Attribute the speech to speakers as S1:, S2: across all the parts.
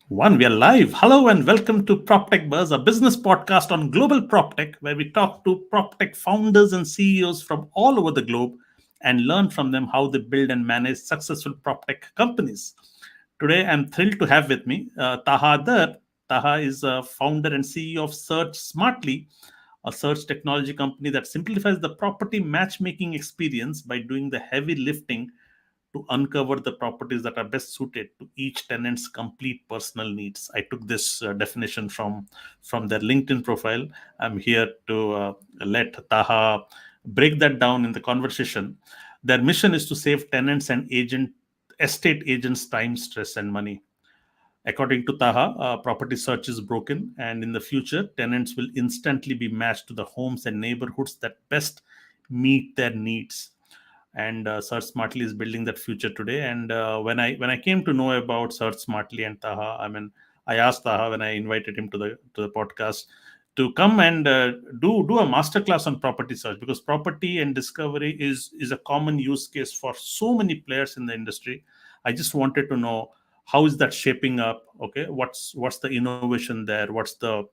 S1: One, we are live. Hello and welcome to PropTechBuzz, a business podcast on global PropTech, where we talk to PropTech founders and CEOs from all over the globe and learn from them how they build and manage successful PropTech companies. Today, I'm thrilled to have with me Taha Dar. Taha is a founder and CEO of SearchSmartly, a search technology company that simplifies the property matchmaking experience by doing the heavy lifting to uncover the properties that are best suited to each tenant's complete personal needs. I took this definition from their LinkedIn profile. I'm here to let Taha break that down in the conversation. Their mission is to save tenants and estate agents time, stress, and money. According to Taha, property search is broken, and in the future, tenants will instantly be matched to the homes and neighborhoods that best meet their needs. And Search Smartly is building that future today. And when I came to know about Search Smartly and Taha, I asked Taha when I invited him to the podcast to come and do a masterclass on property search, because property and discovery is a common use case for so many players in the industry. I just wanted to know, how is that shaping up? Okay, what's the innovation there? What's the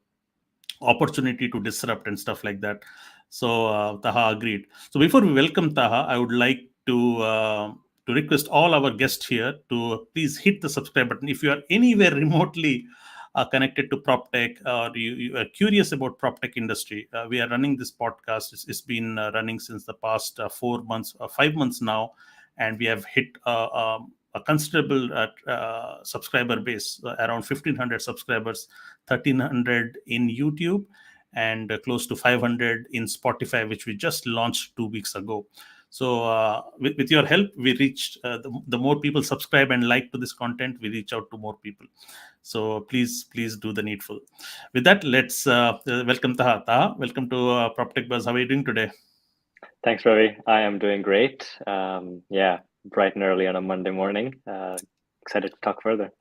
S1: opportunity to disrupt and stuff like that? So Taha agreed. So before we welcome Taha, I would like to request all our guests here to please hit the subscribe button if you are anywhere remotely connected to PropTech, or you are curious about PropTech industry. We are running this podcast. It's been running since the past 4 months, 5 months now, and we have hit a considerable subscriber base, around 1,500 subscribers, 1,300 in YouTube, and close to 500 in Spotify, which we just launched 2 weeks ago. So with your help, we reached the more people subscribe and like to this content, we reach out to more people. So please do the needful. With that, let's welcome Taha. Taha, welcome to PropTechBuzz. How are you doing today?
S2: Thanks, Ravi. I am doing great. Yeah, bright and early on a Monday morning. Excited to talk further.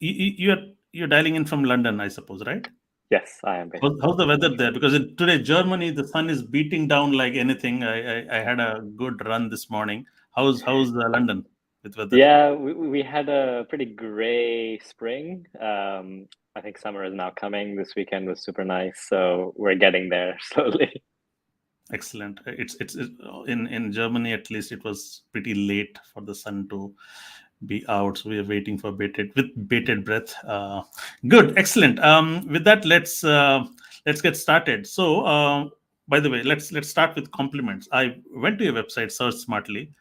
S1: You're dialing in from London, I suppose, right?
S2: Yes, I am based.
S1: How's the weather there? Because today, Germany, the sun is beating down like anything. I had a good run this morning. How's London with weather?
S2: Yeah, we had a pretty gray spring. I think summer is now coming. This weekend was super nice, so we're getting there slowly.
S1: Excellent. It's in Germany, at least it was pretty late for the sun to be out, so we are waiting for bated breath. Good, excellent. With that, let's get started. So by the way, let's start with compliments. I went to your website, Search Smartly,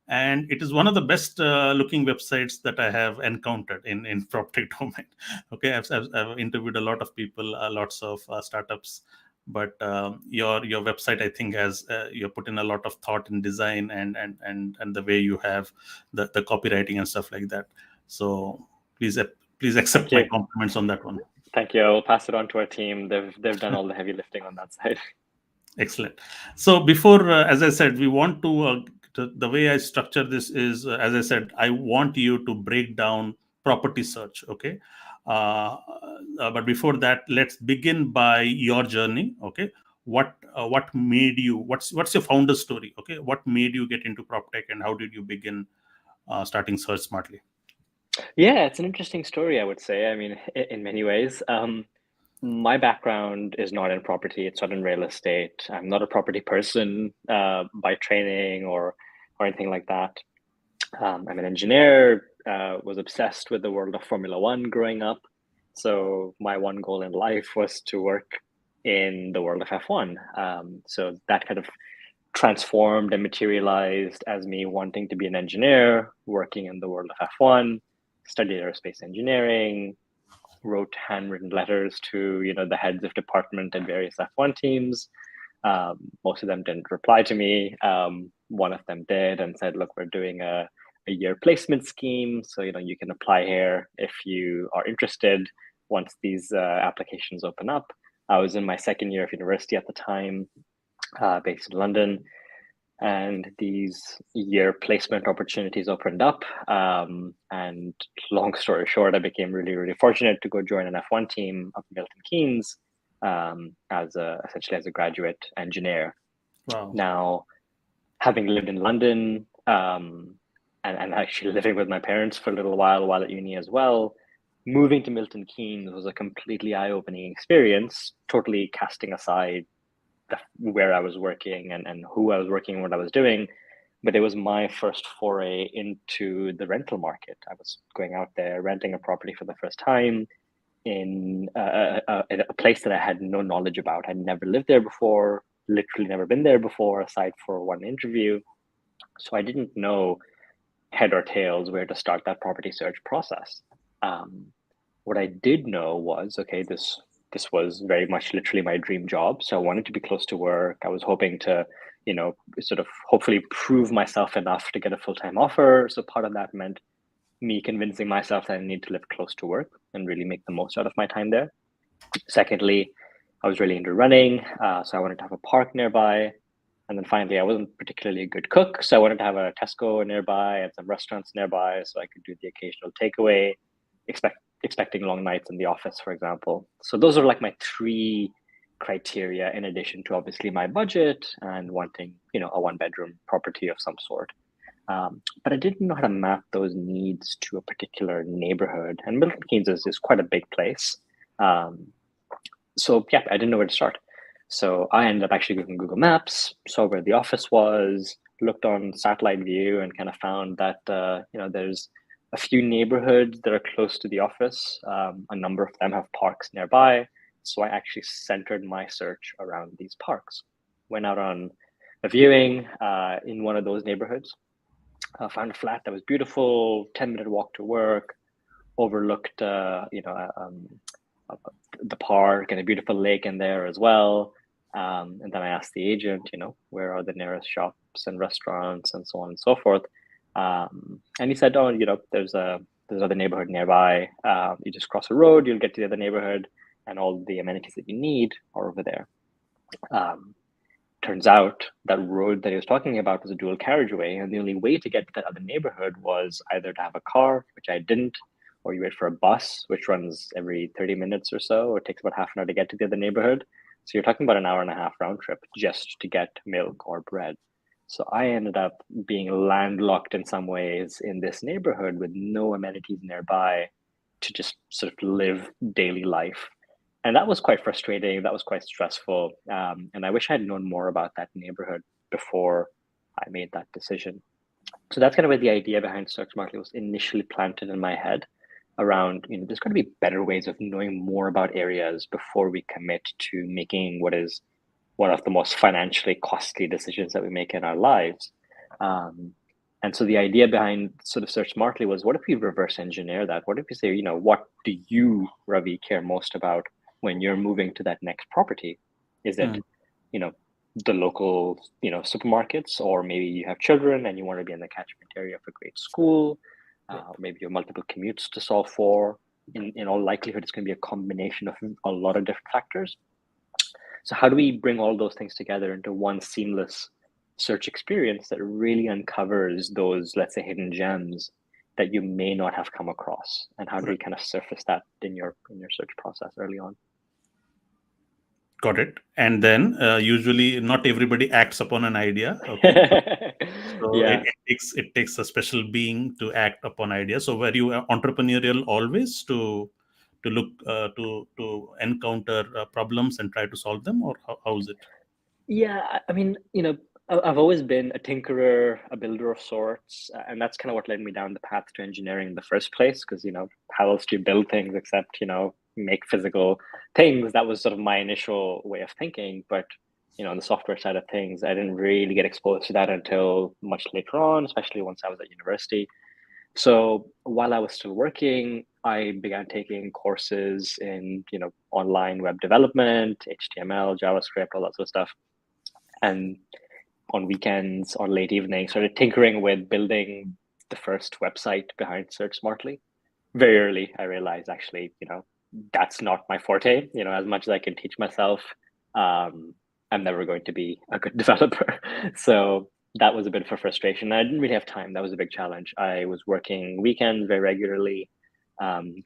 S1: and it is one of the best looking websites that I have encountered in PropTech domain. Okay, I've interviewed a lot of people, lots of startups, but your website, I think, has you put in a lot of thought in design and the way you have the copywriting and stuff like that. So please
S2: Thank
S1: accept my
S2: you.
S1: compliments on that one.
S2: Thank you. I will pass it on to our team. They've done all the heavy lifting on that side.
S1: Excellent. So before, as I said, we want the way I structure this is, as I said, I want you to break down property search. Okay. But before that, let's begin by your journey. Okay. What made you? What's your founder story? Okay. What made you get into PropTech, and how did you begin starting Search Smartly?
S2: Yeah, it's an interesting story, I would say. I mean, in many ways. My background is not in property. It's not in real estate. I'm not a property person by training or anything like that. I'm an engineer. Was obsessed with the world of Formula One growing up. So my one goal in life was to work in the world of F1. So that kind of transformed and materialized as me wanting to be an engineer, working in the world of F1, studied aerospace engineering, wrote handwritten letters to the heads of department and various F1 teams. Most of them didn't reply to me. One of them did and said, "Look, we're doing a year placement scheme, so you can apply here if you are interested once these applications open up." I was in my second year of university at the time, based in London, and these year placement opportunities opened up. And long story short, I became really, really fortunate to go join an F1 team up in Milton Keynes essentially as a graduate engineer.
S1: Wow.
S2: Now, having lived in London and actually living with my parents for a little while at uni as well, moving to Milton Keynes was a completely eye-opening experience, totally casting aside where I was working and who I was working and what I was doing. But it was my first foray into the rental market. I was going out there renting a property for the first time in a place that I had no knowledge about. I'd never lived there before, literally never been there before, aside for one interview. So I didn't know head or tails where to start that property search process. Um, what I did know was, okay, this was very much literally my dream job. So I wanted to be close to work. I was hoping to, sort of hopefully prove myself enough to get a full-time offer. So part of that meant me convincing myself that I need to live close to work and really make the most out of my time there. Secondly, I was really into running, so I wanted to have a park nearby. And then finally, I wasn't particularly a good cook, so I wanted to have a Tesco nearby and some restaurants nearby so I could do the occasional takeaway, expecting long nights in the office, for example. So those are like my three criteria, in addition to obviously my budget and wanting, a one-bedroom property of some sort. But I didn't know how to map those needs to a particular neighborhood. And Milton Keynes is quite a big place. So yeah, I didn't know where to start. So I ended up actually using Google Maps, saw where the office was, looked on satellite view, and kind of found that there's a few neighborhoods that are close to the office. A number of them have parks nearby. So I actually centered my search around these parks. Went out on a viewing in one of those neighborhoods. Found a flat that was beautiful, 10-minute walk to work, overlooked the park and a beautiful lake in there as well. And then I asked the agent, where are the nearest shops and restaurants and so on and so forth. And he said, oh, there's another neighborhood nearby. You just cross a road, you'll get to the other neighborhood, and all the amenities that you need are over there. Turns out that road that he was talking about was a dual carriageway, and the only way to get to that other neighborhood was either to have a car, which I didn't, or you wait for a bus, which runs every 30 minutes or so, or it takes about half an hour to get to the other neighborhood. So you're talking about an hour and a half round trip just to get milk or bread. So I ended up being landlocked in some ways in this neighborhood with no amenities nearby to just sort of live daily life. And that was quite frustrating. That was quite stressful. And I wish I had known more about that neighborhood before I made that decision. So that's kind of where the idea behind SearchSmartly was initially planted in my head around, there's going to be better ways of knowing more about areas before we commit to making what is one of the most financially costly decisions that we make in our lives. And so the idea behind sort of SearchSmartly was, what if we reverse engineer that? What if we say, what do you, Ravi, care most about when you're moving to that next property? Is it, the local, supermarkets, or maybe you have children and you want to be in the catchment area of a great school? Maybe you have multiple commutes to solve for. In all likelihood, it's going to be a combination of a lot of different factors. So how do we bring all those things together into one seamless search experience that really uncovers those, let's say, hidden gems that you may not have come across? And how do we kind of surface that in your search process early on?
S1: Got it. And then usually not everybody acts upon an idea. Okay. So
S2: Yeah.
S1: it takes a special being to act upon ideas. So were you entrepreneurial always to look to encounter problems and try to solve them, or how is it?
S2: Yeah, I mean, I've always been a tinkerer, a builder of sorts, and that's kind of what led me down the path to engineering in the first place. Because how else do you build things except make physical things? That was sort of my initial way of thinking. But on the software side of things, I didn't really get exposed to that until much later on, especially once I was at university. So while I was still working, I began taking courses in online web development, HTML, JavaScript, all that sort of stuff. And on weekends or late evenings, started tinkering with building the first website behind SearchSmartly. Very early, I realized actually, that's not my forte. As much as I can teach myself, I'm never going to be a good developer. So that was a bit of a frustration. I didn't really have time. That was a big challenge. I was working weekends very regularly,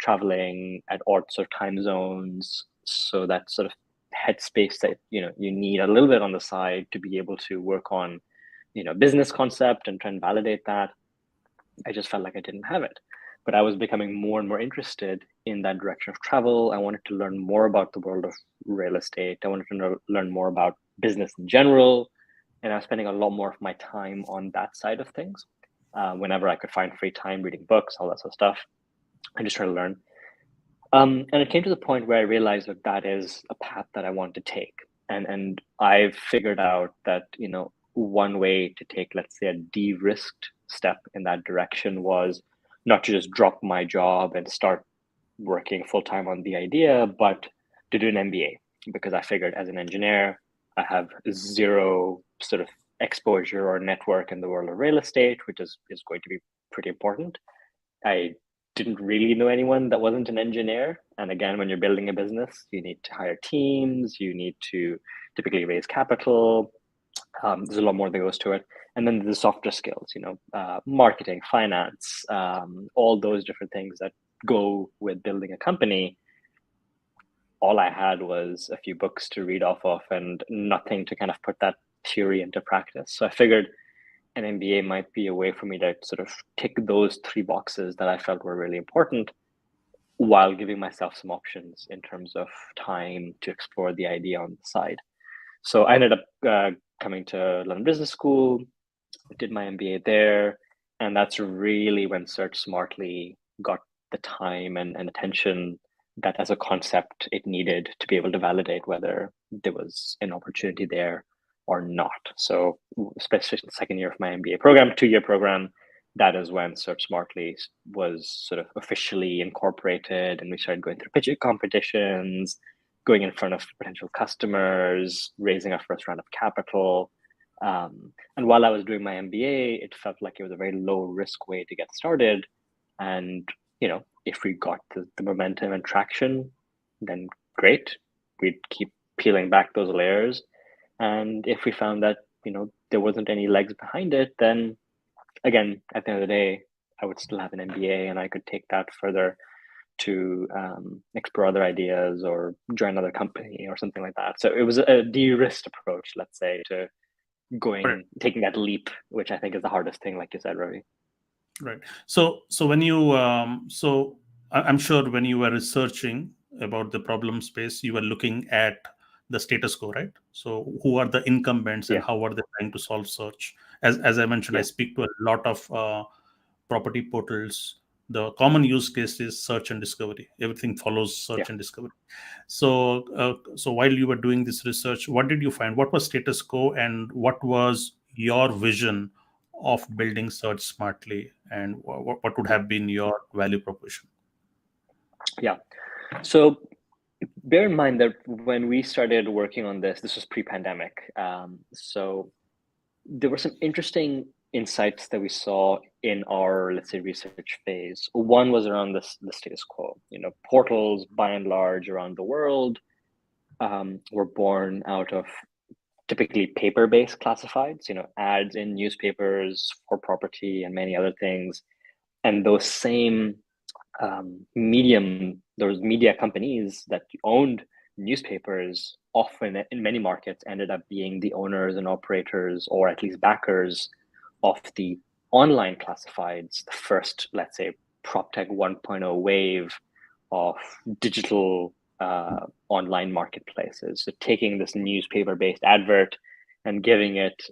S2: traveling at odd sort of time zones. So that sort of headspace that you need a little bit on the side to be able to work on business concept and try and validate that, I just felt like I didn't have it. but I was becoming more and more interested in that direction of travel. I wanted to learn more about the world of real estate. I wanted to learn more about business in general. And I was spending a lot more of my time on that side of things. Whenever I could find free time, reading books, all that sort of stuff, I just try to learn. And it came to the point where I realized that that is a path that I want to take. And I've figured out that, one way to take, let's say, a de-risked step in that direction was not to just drop my job and start working full time on the idea, but to do an MBA. Because I figured as an engineer, I have zero sort of exposure or network in the world of real estate, which is going to be pretty important. I didn't really know anyone that wasn't an engineer. And again, when you're building a business, you need to hire teams, you need to typically raise capital. There's a lot more that goes to it. And then the softer skills, marketing, finance, all those different things that go with building a company. All I had was a few books to read off of and nothing to kind of put that theory into practice. So I figured an MBA might be a way for me to sort of tick those three boxes that I felt were really important while giving myself some options in terms of time to explore the idea on the side. So I ended up coming to London Business School, did my MBA there, and that's really when SearchSmartly got the time and attention that as a concept it needed to be able to validate whether there was an opportunity there or not. So especially the second year of my MBA program, 2-year program, that is when SearchSmartly was sort of officially incorporated, and we started going through pitch competitions, going in front of potential customers, raising our first round of capital. And while I was doing my MBA, it felt like it was a very low risk way to get started. And, if we got the momentum and traction, then great. We'd keep peeling back those layers. And if we found that, there wasn't any legs behind it, then again, at the end of the day, I would still have an MBA and I could take that further to explore other ideas or join another company or something like that. So it was a de-risked approach, let's say, to taking that leap, which I think is the hardest thing, like you said, Ravi.
S1: Right. So when you I'm sure when you were researching about the problem space, you were looking at the status quo, right? So who are the incumbents and
S2: Yeah,
S1: how are they trying to solve search? As I mentioned, I
S2: yeah,
S1: speak to a lot of property portals. The common use case is search and discovery. Everything follows
S2: yeah.
S1: search and discovery. So while you were doing this research, what did you find? What was status quo, and what was your vision of building search smartly, and what would have been your value proposition?
S2: Yeah. So bear in mind that when we started working on this was pre-pandemic. So there were some interesting insights that we saw in our, let's say, research phase. One was around the status quo. Portals, by and large, around the world were born out of typically paper-based classifieds, ads in newspapers for property and many other things. And those same those media companies that owned newspapers often in many markets ended up being the owners and operators, or at least backers, of the online classifieds, the first, let's say, PropTech 1.0 wave of digital online marketplaces. So taking this newspaper-based advert and giving it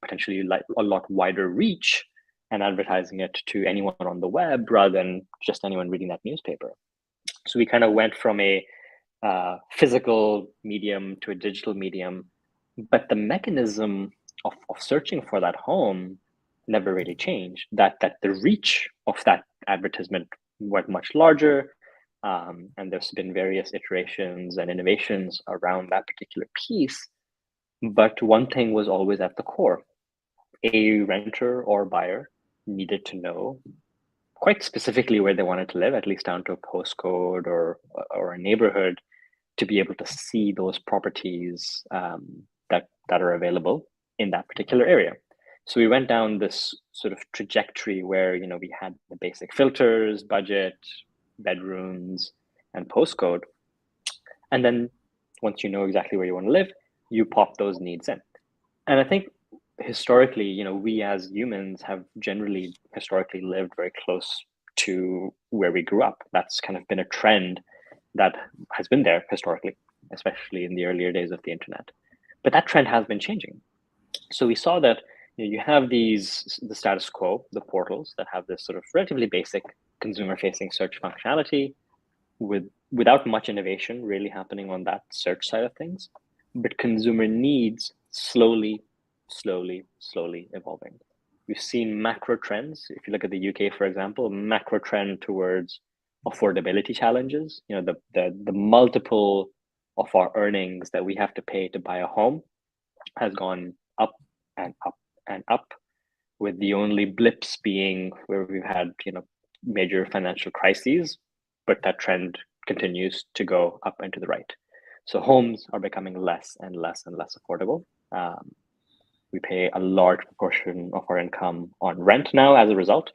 S2: potentially like a lot wider reach and advertising it to anyone on the web rather than just anyone reading that newspaper. So we kind of went from a physical medium to a digital medium, but the mechanism of searching for that home never really changed. That the reach of that advertisement went much larger, and there's been various iterations and innovations around that particular piece. But one thing was always at the core: a renter or buyer needed to know quite specifically where they wanted to live, at least down to a postcode or a neighborhood, to be able to see those properties that are available in that particular area. So we went down this sort of trajectory where we had the basic filters, budget, bedrooms, and postcode, and then once you know exactly where you want to live, you pop those needs in. And I think historically, we as humans have generally historically lived very close to where we grew up. That's kind of been a trend that has been there historically, especially in the earlier days of the internet. But that trend has been changing. So we saw that you have the status quo, the portals that have this sort of relatively basic consumer-facing search functionality without much innovation really happening on that search side of things, but consumer needs slowly evolving. We've seen macro trends. If you look at the UK, for example, macro trend towards affordability challenges. The multiple of our earnings that we have to pay to buy a home has gone up and up and up, with the only blips being where we've had major financial crises, but that trend continues to go up and to the right. So homes are becoming less and less and less affordable. We pay a large proportion of our income on rent now as a result.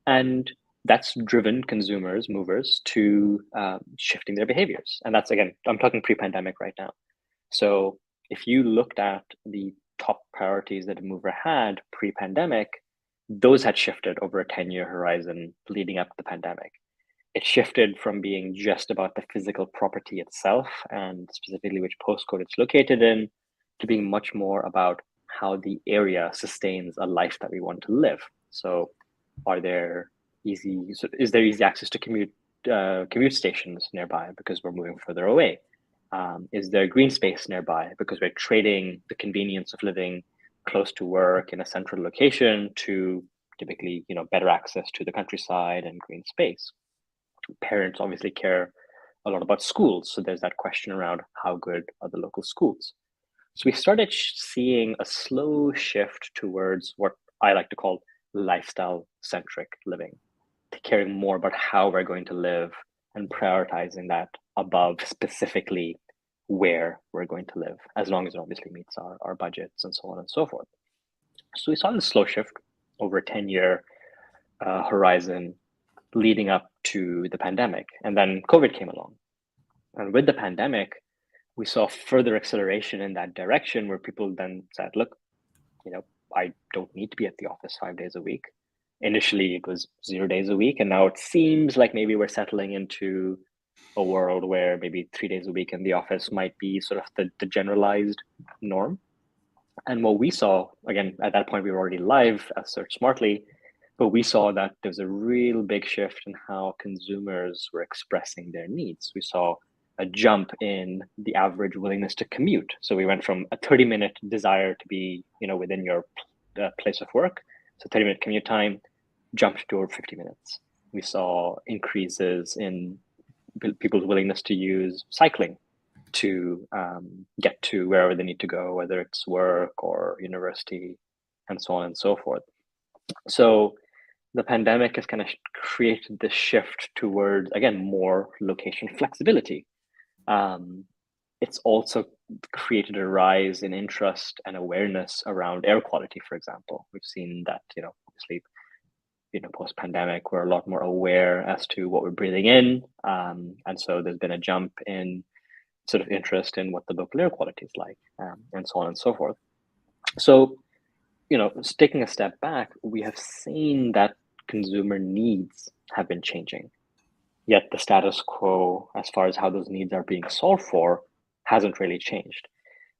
S2: And that's driven consumers, movers, to shifting their behaviors. And that's, again, I'm talking pre-pandemic right now. So if you looked at the top priorities that a mover had pre-pandemic, those had shifted over a 10-year horizon leading up to the pandemic. It shifted from being just about the physical property itself and specifically which postcode it's located in, to being much more about how the area sustains a life that we want to live. So is there easy access to commute stations nearby because we're moving further away? Is there green space nearby because we're trading the convenience of living close to work in a central location to typically better access to the countryside and green space? Parents obviously care a lot about schools, so there's that question around how good are the local schools. So we started seeing a slow shift towards what I like to call lifestyle-centric living, to caring more about how we're going to live and prioritizing that above specifically where we're going to live, as long as it obviously meets our budgets and so on and so forth. So we saw this slow shift over a 10-year horizon leading up to the pandemic. And then COVID came along. And with the pandemic, we saw further acceleration in that direction where people then said, look, I don't need to be at the office 5 days a week. Initially, it was 0 days a week. And now it seems like maybe we're settling into a world where maybe 3 days a week in the office might be sort of the generalized norm. And what we saw, again, at that point, we were already live as SearchSmartly, but we saw that there's a real big shift in how consumers were expressing their needs. We saw a jump in the average willingness to commute. So we went from a 30-minute desire to be, within your place of work. So 30-minute commute time jumped to over 50 minutes. We saw increases in people's willingness to use cycling to get to wherever they need to go, whether it's work or university, and so on and so forth. So the pandemic has kind of created this shift towards, again, more location flexibility. It's also created a rise in interest and awareness around air quality, for example. We've seen that, obviously, post-pandemic, we're a lot more aware as to what we're breathing in. And so there's been a jump in sort of interest in what the local air quality is like, and so on and so forth. So, taking a step back, we have seen that consumer needs have been changing. Yet the status quo, as far as how those needs are being solved for, hasn't really changed.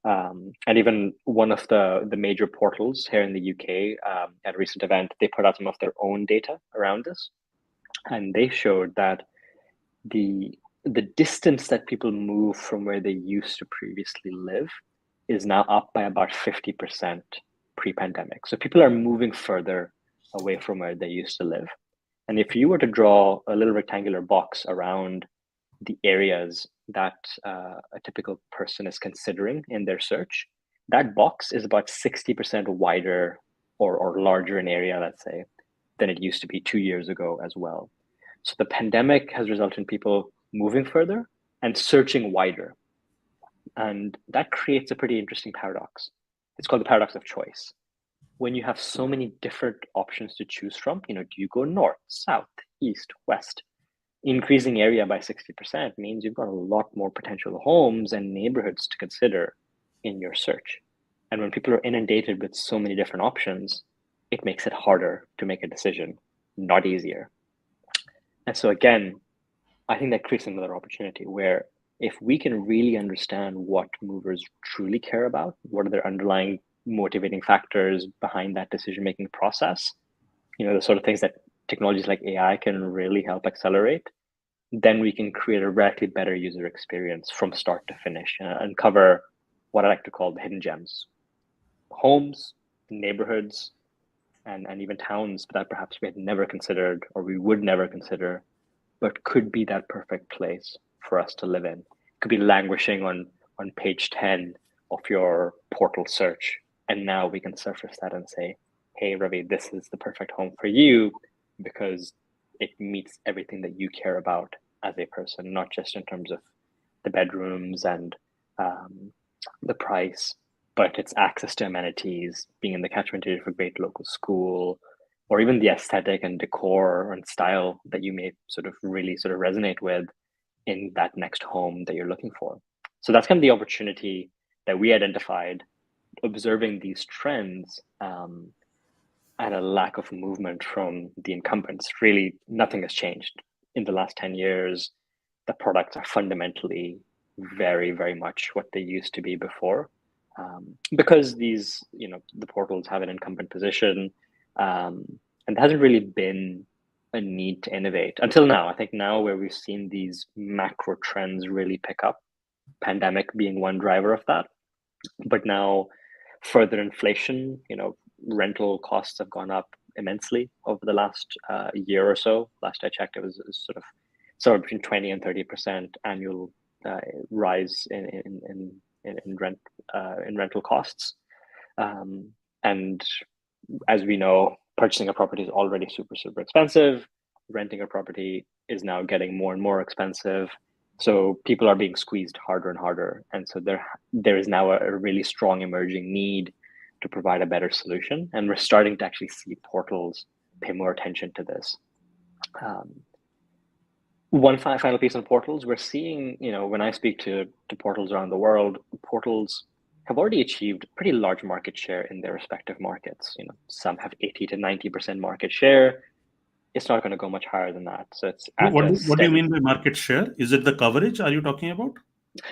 S2: And even one of the major portals here in the UK, at a recent event, they put out some of their own data around this. And they showed that the distance that people move from where they used to previously live is now up by about 50% pre-pandemic. So people are moving further away from where they used to live. And if you were to draw a little rectangular box around the areas that a typical person is considering in their search, that box is about 60% wider or larger in area, let's say, than it used to be 2 years ago as well. So the pandemic has resulted in people moving further and searching wider. And that creates a pretty interesting paradox. It's called the paradox of choice. When you have so many different options to choose from, do you go north, south, east, west? Increasing area by 60% means you've got a lot more potential homes and neighborhoods to consider in your search. And when people are inundated with so many different options, it makes it harder to make a decision not easier. And so again, I think that creates another opportunity where if we can really understand what movers truly care about, what are their underlying motivating factors behind that decision-making process, the sort of things that technologies like AI can really help accelerate, then we can create a radically better user experience from start to finish and uncover what I like to call the hidden gems, homes, neighborhoods, and even towns that perhaps we had never considered or we would never consider, but could be that perfect place for us to live in. It could be languishing on page 10 of your portal search. And now we can surface that and say, hey, Ravi, this is the perfect home for you because it meets everything that you care about as a person, not just in terms of the bedrooms and the price, but it's access to amenities, being in the catchment area of a great local school, or even the aesthetic and decor and style that you may really resonate with in that next home that you're looking for. So that's kind of the opportunity that we identified, observing these trends and a lack of movement from the incumbents. Really, nothing has changed in the last 10 years. The products are fundamentally very, very much what they used to be before. Because these, the portals have an incumbent position, and there hasn't really been a need to innovate until now. I think now where we've seen these macro trends really pick up, pandemic being one driver of that, but now further inflation, rental costs have gone up immensely over the last year or so. Last I checked, it was somewhere between 20 and 30% annual rise in rental costs. And as we know, purchasing a property is already super, super expensive. Renting a property is now getting more and more expensive. So people are being squeezed harder and harder. And so there is now a really strong emerging need to provide a better solution. And we're starting to actually see portals pay more attention to this. One final piece on portals, we're seeing, when I speak to portals around the world, portals have already achieved pretty large market share in their respective markets. Some have 80 to 90% market share. It's not going to go much higher than that. So it's at
S1: What do you mean by market share? Is it the coverage? Are you talking about?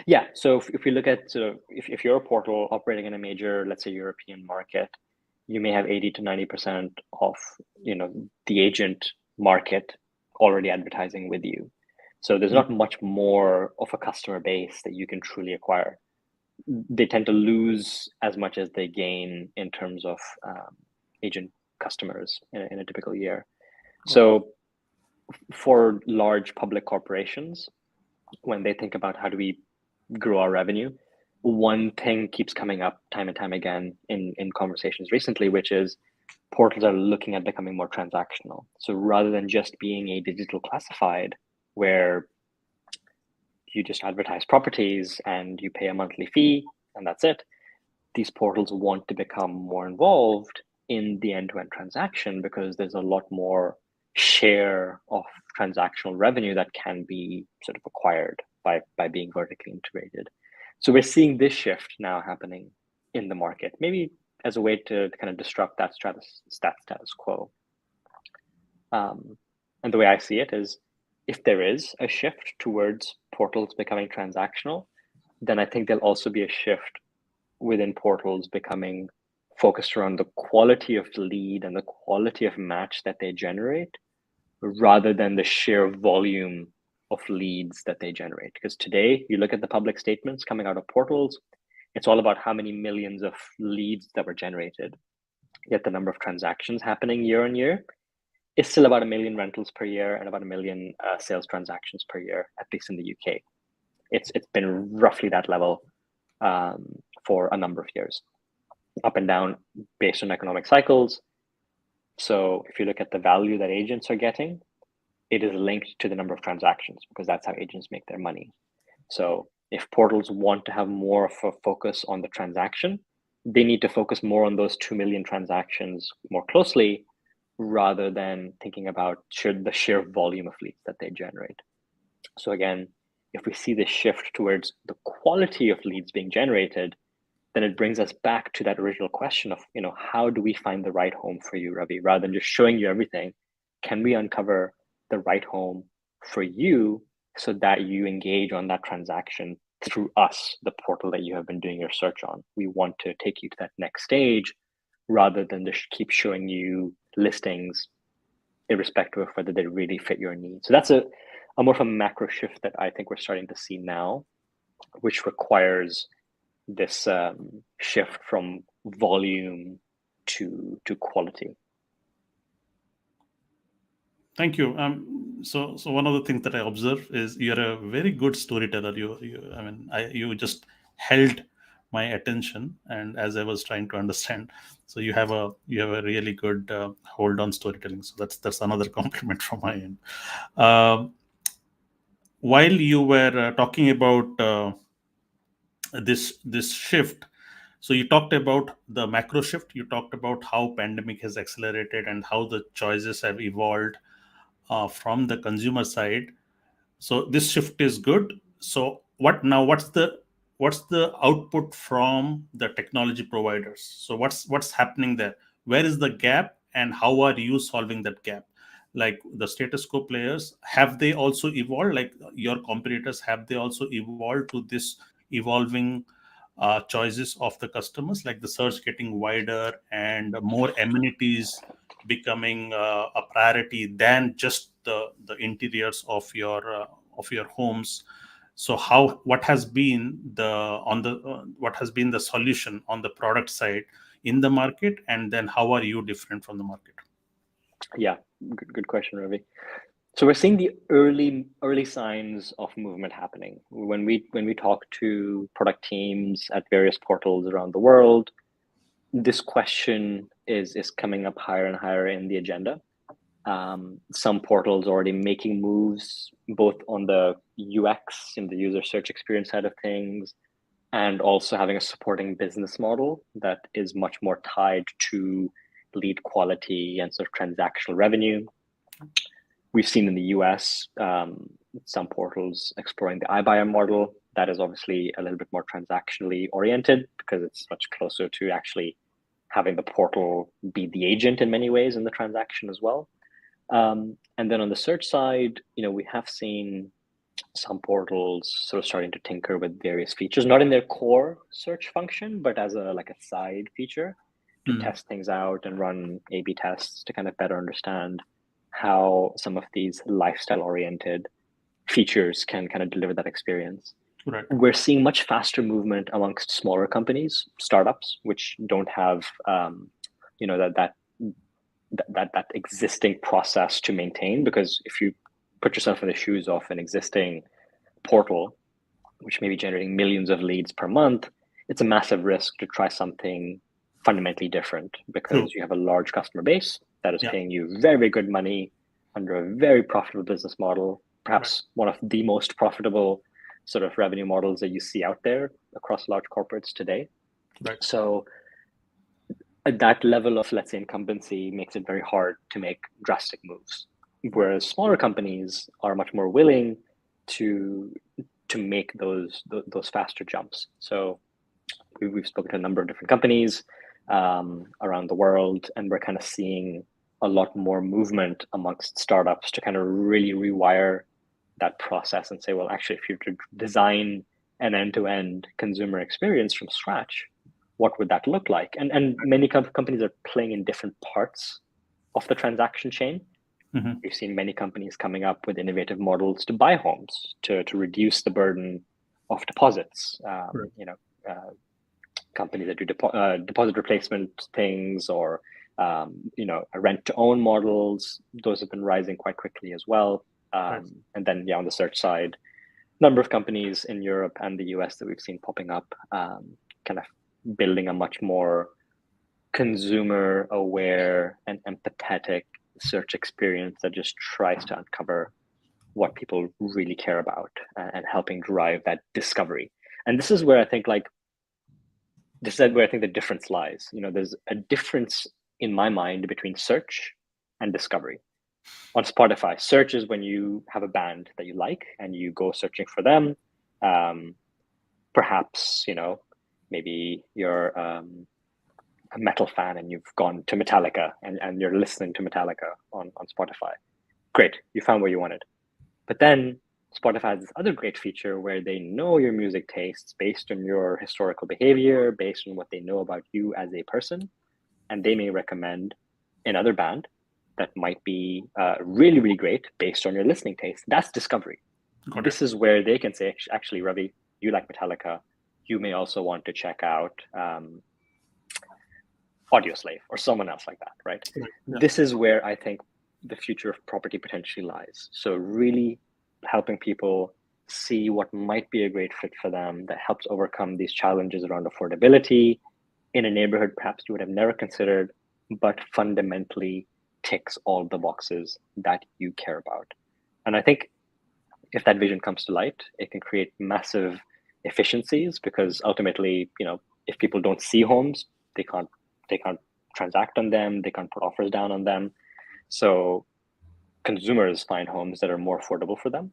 S2: Yeah. So if we look at if you're a portal operating in a major, let's say, European market, you may have 80 to 90% of the agent market already advertising with you. So there's not much more of a customer base that you can truly acquire. They tend to lose as much as they gain in terms of agent customers in a typical year. So for large public corporations, when they think about how do we grow our revenue, one thing keeps coming up time and time again in conversations recently, which is portals are looking at becoming more transactional. So rather than just being a digital classified where you just advertise properties and you pay a monthly fee and that's it, these portals want to become more involved in the end-to-end transaction because there's a lot more share of transactional revenue that can be acquired by being vertically integrated. So we're seeing this shift now happening in the market, maybe as a way to kind of disrupt that status quo. And the way I see it is, if there is a shift towards portals becoming transactional, then I think there'll also be a shift within portals becoming focused around the quality of the lead and the quality of match that they generate, rather than the sheer volume of leads that they generate. Because today, you look at the public statements coming out of portals, it's all about how many millions of leads that were generated. Yet the number of transactions happening year on year is still about 1 million rentals per year and about 1 million sales transactions per year, at least in the UK. It's been roughly that level for a number of years, up and down based on economic cycles. So if you look at the value that agents are getting, it is linked to the number of transactions because that's how agents make their money. So if portals want to have more of a focus on the transaction, they need to focus more on those 2 million transactions more closely, rather than thinking about the sheer volume of leads that they generate. So again, if we see this shift towards the quality of leads being generated, then it brings us back to that original question of, how do we find the right home for you, Ravi? Rather than just showing you everything, can we uncover the right home for you so that you engage on that transaction through us, the portal that you have been doing your search on? We want to take you to that next stage rather than just keep showing you listings irrespective of whether they really fit your needs. So that's a more of a macro shift that I think we're starting to see now, which requires this shift from volume to quality.
S1: Thank you. So one of the things that I observe is you're a very good storyteller. You just held my attention, and as I was trying to understand, so you have a really good hold on storytelling. So that's another compliment from my end. Um while you were talking about this shift, so you talked about the macro shift. You talked about how pandemic has accelerated and how the choices have evolved from the consumer side. So this shift is good. So what's the output from the technology providers? So what's happening there? Where is the gap, and how are you solving that gap? Like the status quo players, have they also evolved? Like your competitors, have they also evolved to this evolving choices of the customers, like the search getting wider and more amenities becoming a priority than just the interiors of your homes? So how what has been the solution on the product side in the market, and then how are you different from the market?
S2: Yeah, good question, Ravi. So we're seeing the early signs of movement happening. When we talk to product teams at various portals around the world, this question is coming up higher and higher in the agenda. Some portals already making moves both on the UX and the user search experience side of things, and also having a supporting business model that is much more tied to lead quality and sort of transactional revenue. We've seen in the US some portals exploring the iBuyer model. That is obviously a little bit more transactionally oriented because it's much closer to actually having the portal be the agent in many ways in the transaction as well. And then on the search side, we have seen some portals sort of starting to tinker with various features, not in their core search function, but as a side feature to test things out and run A/B tests to kind of better understand how some of these lifestyle oriented features can kind of deliver that experience.
S1: Right.
S2: We're seeing much faster movement amongst smaller companies, startups, which don't have that existing process to maintain. Because if you put yourself in the shoes of an existing portal, which may be generating millions of leads per month, it's a massive risk to try something fundamentally different because
S1: True.
S2: you have a large customer base that is
S1: Yeah.
S2: paying you very, very good money under a very profitable business model, perhaps one of the most profitable sort of revenue models that you see out there across large corporates today.
S1: Right.
S2: So at that level of, let's say, incumbency makes it very hard to make drastic moves, whereas smaller companies are much more willing to make those faster jumps. So we've spoken to a number of different companies around the world, and we're kind of seeing a lot more movement amongst startups to kind of really rewire that process and say, well, actually, if you were to design an end-to-end consumer experience from scratch, what would that look like? And many companies are playing in different parts of the transaction chain.
S1: Mm-hmm.
S2: We've seen many companies coming up with innovative models to buy homes to reduce the burden of deposits. Companies that do deposit replacement things, or rent-to-own models. Those have been rising quite quickly as well.
S1: Right.
S2: And then, on the search side, number of companies in Europe and the US that we've seen popping up, kind of building a much more consumer-aware and empathetic search experience that just tries to uncover what people really care about and helping drive that discovery. And this is where I think the difference lies. There's a difference in my mind between search and discovery. On Spotify, search is when you have a band that you like and you go searching for them. Perhaps, maybe you're a metal fan and you've gone to Metallica and you're listening to Metallica on Spotify. Great, you found what you wanted. But then Spotify has this other great feature where they know your music tastes based on your historical behavior, based on what they know about you as a person, and they may recommend another band that might be really, really great based on your listening taste. That's discovery. This is where they can say, actually, Ravi, you like Metallica. You may also want to check out Audioslave or someone else like that, right? Yeah. This is where I think the future of property potentially lies. So really helping people see what might be a great fit for them that helps overcome these challenges around affordability in a neighborhood perhaps you would have never considered, but fundamentally ticks all the boxes that you care about. And I think if that vision comes to light, it can create massive efficiencies because ultimately, if people don't see homes, they can't transact on them, they can't put offers down on them. So consumers find homes that are more affordable for them.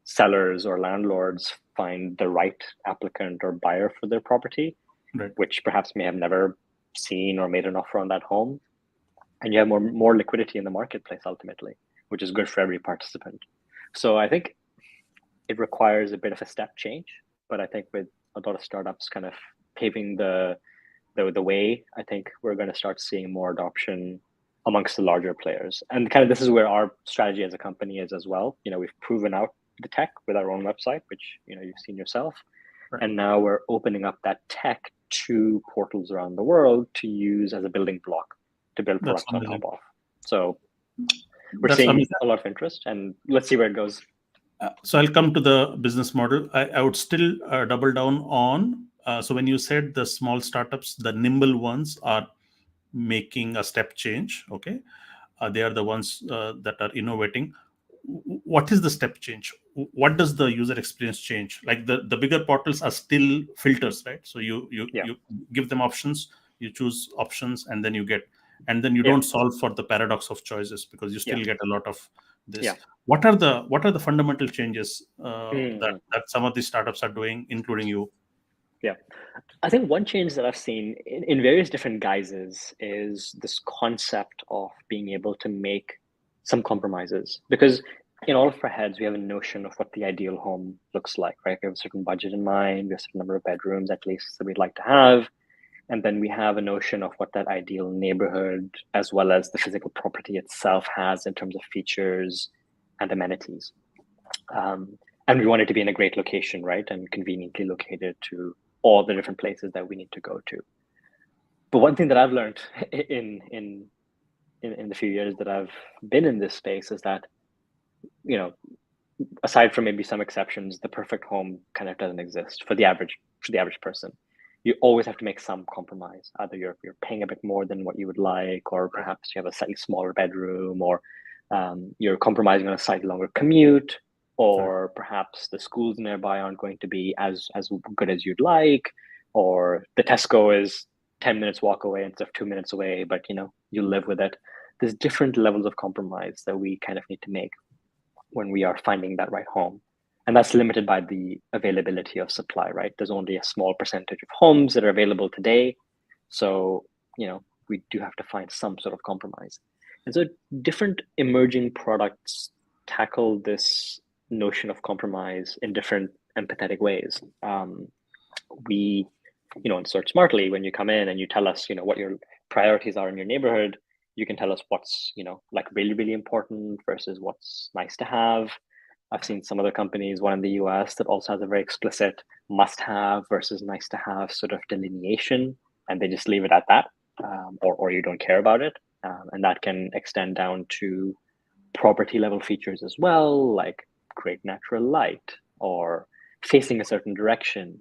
S2: Sellers or landlords find the right applicant or buyer for their property, right, which perhaps may have never seen or made an offer on that home. And you have more liquidity in the marketplace ultimately, which is good for every participant. So I think it requires a bit of a step change, but I think with a lot of startups kind of paving the way, I think we're going to start seeing more adoption amongst the larger players. And kind of this is where our strategy as a company is as well. We've proven out the tech with our own website, which you've seen yourself. Right. And now we're opening up that tech to portals around the world to use as a building block to build products on top of. So we're seeing a lot of interest, and let's see where it goes.
S1: So I'll come to the business model. I would still double down on, so when you said the small startups, the nimble ones are making a step change, okay? They are the ones that are innovating. What is the step change? What does the user experience change? Like the bigger portals are still filters, right? So you give them options, you choose options, and then you don't solve for the paradox of choices because you still get a lot of this. What are the fundamental changes that some of these startups are doing, including you?
S2: Yeah, I think one change that I've seen in various different guises is this concept of being able to make some compromises, because in all of our heads, we have a notion of what the ideal home looks like, right? We have a certain budget in mind, we have a certain number of bedrooms at least that we'd like to have. And then we have a notion of what that ideal neighborhood, as well as the physical property itself, has in terms of features and amenities. And we want it to be in a great location, right? And conveniently located to all the different places that we need to go to. But one thing that I've learned in the few years that I've been in this space is that, aside from maybe some exceptions, the perfect home kind of doesn't exist for the average person. You always have to make some compromise. Either you're paying a bit more than what you would like, or perhaps you have a slightly smaller bedroom, or you're compromising on a slightly longer commute, or perhaps the schools nearby aren't going to be as good as you'd like, or the Tesco is 10 minutes walk away instead of 2 minutes away, but you live with it. There's different levels of compromise that we kind of need to make when we are finding that right home. And that's limited by the availability of supply, right? There's only a small percentage of homes that are available today. So, we do have to find some sort of compromise. And so different emerging products tackle this notion of compromise in different empathetic ways. We, in SearchSmartly, when you come in and you tell us, what your priorities are in your neighborhood, you can tell us what's, like really, really important versus what's nice to have. I've seen some other companies, one in the US, that also has a very explicit must-have versus nice-to-have sort of delineation, and they just leave it at that, or you don't care about it. And that can extend down to property-level features as well, like great natural light, or facing a certain direction,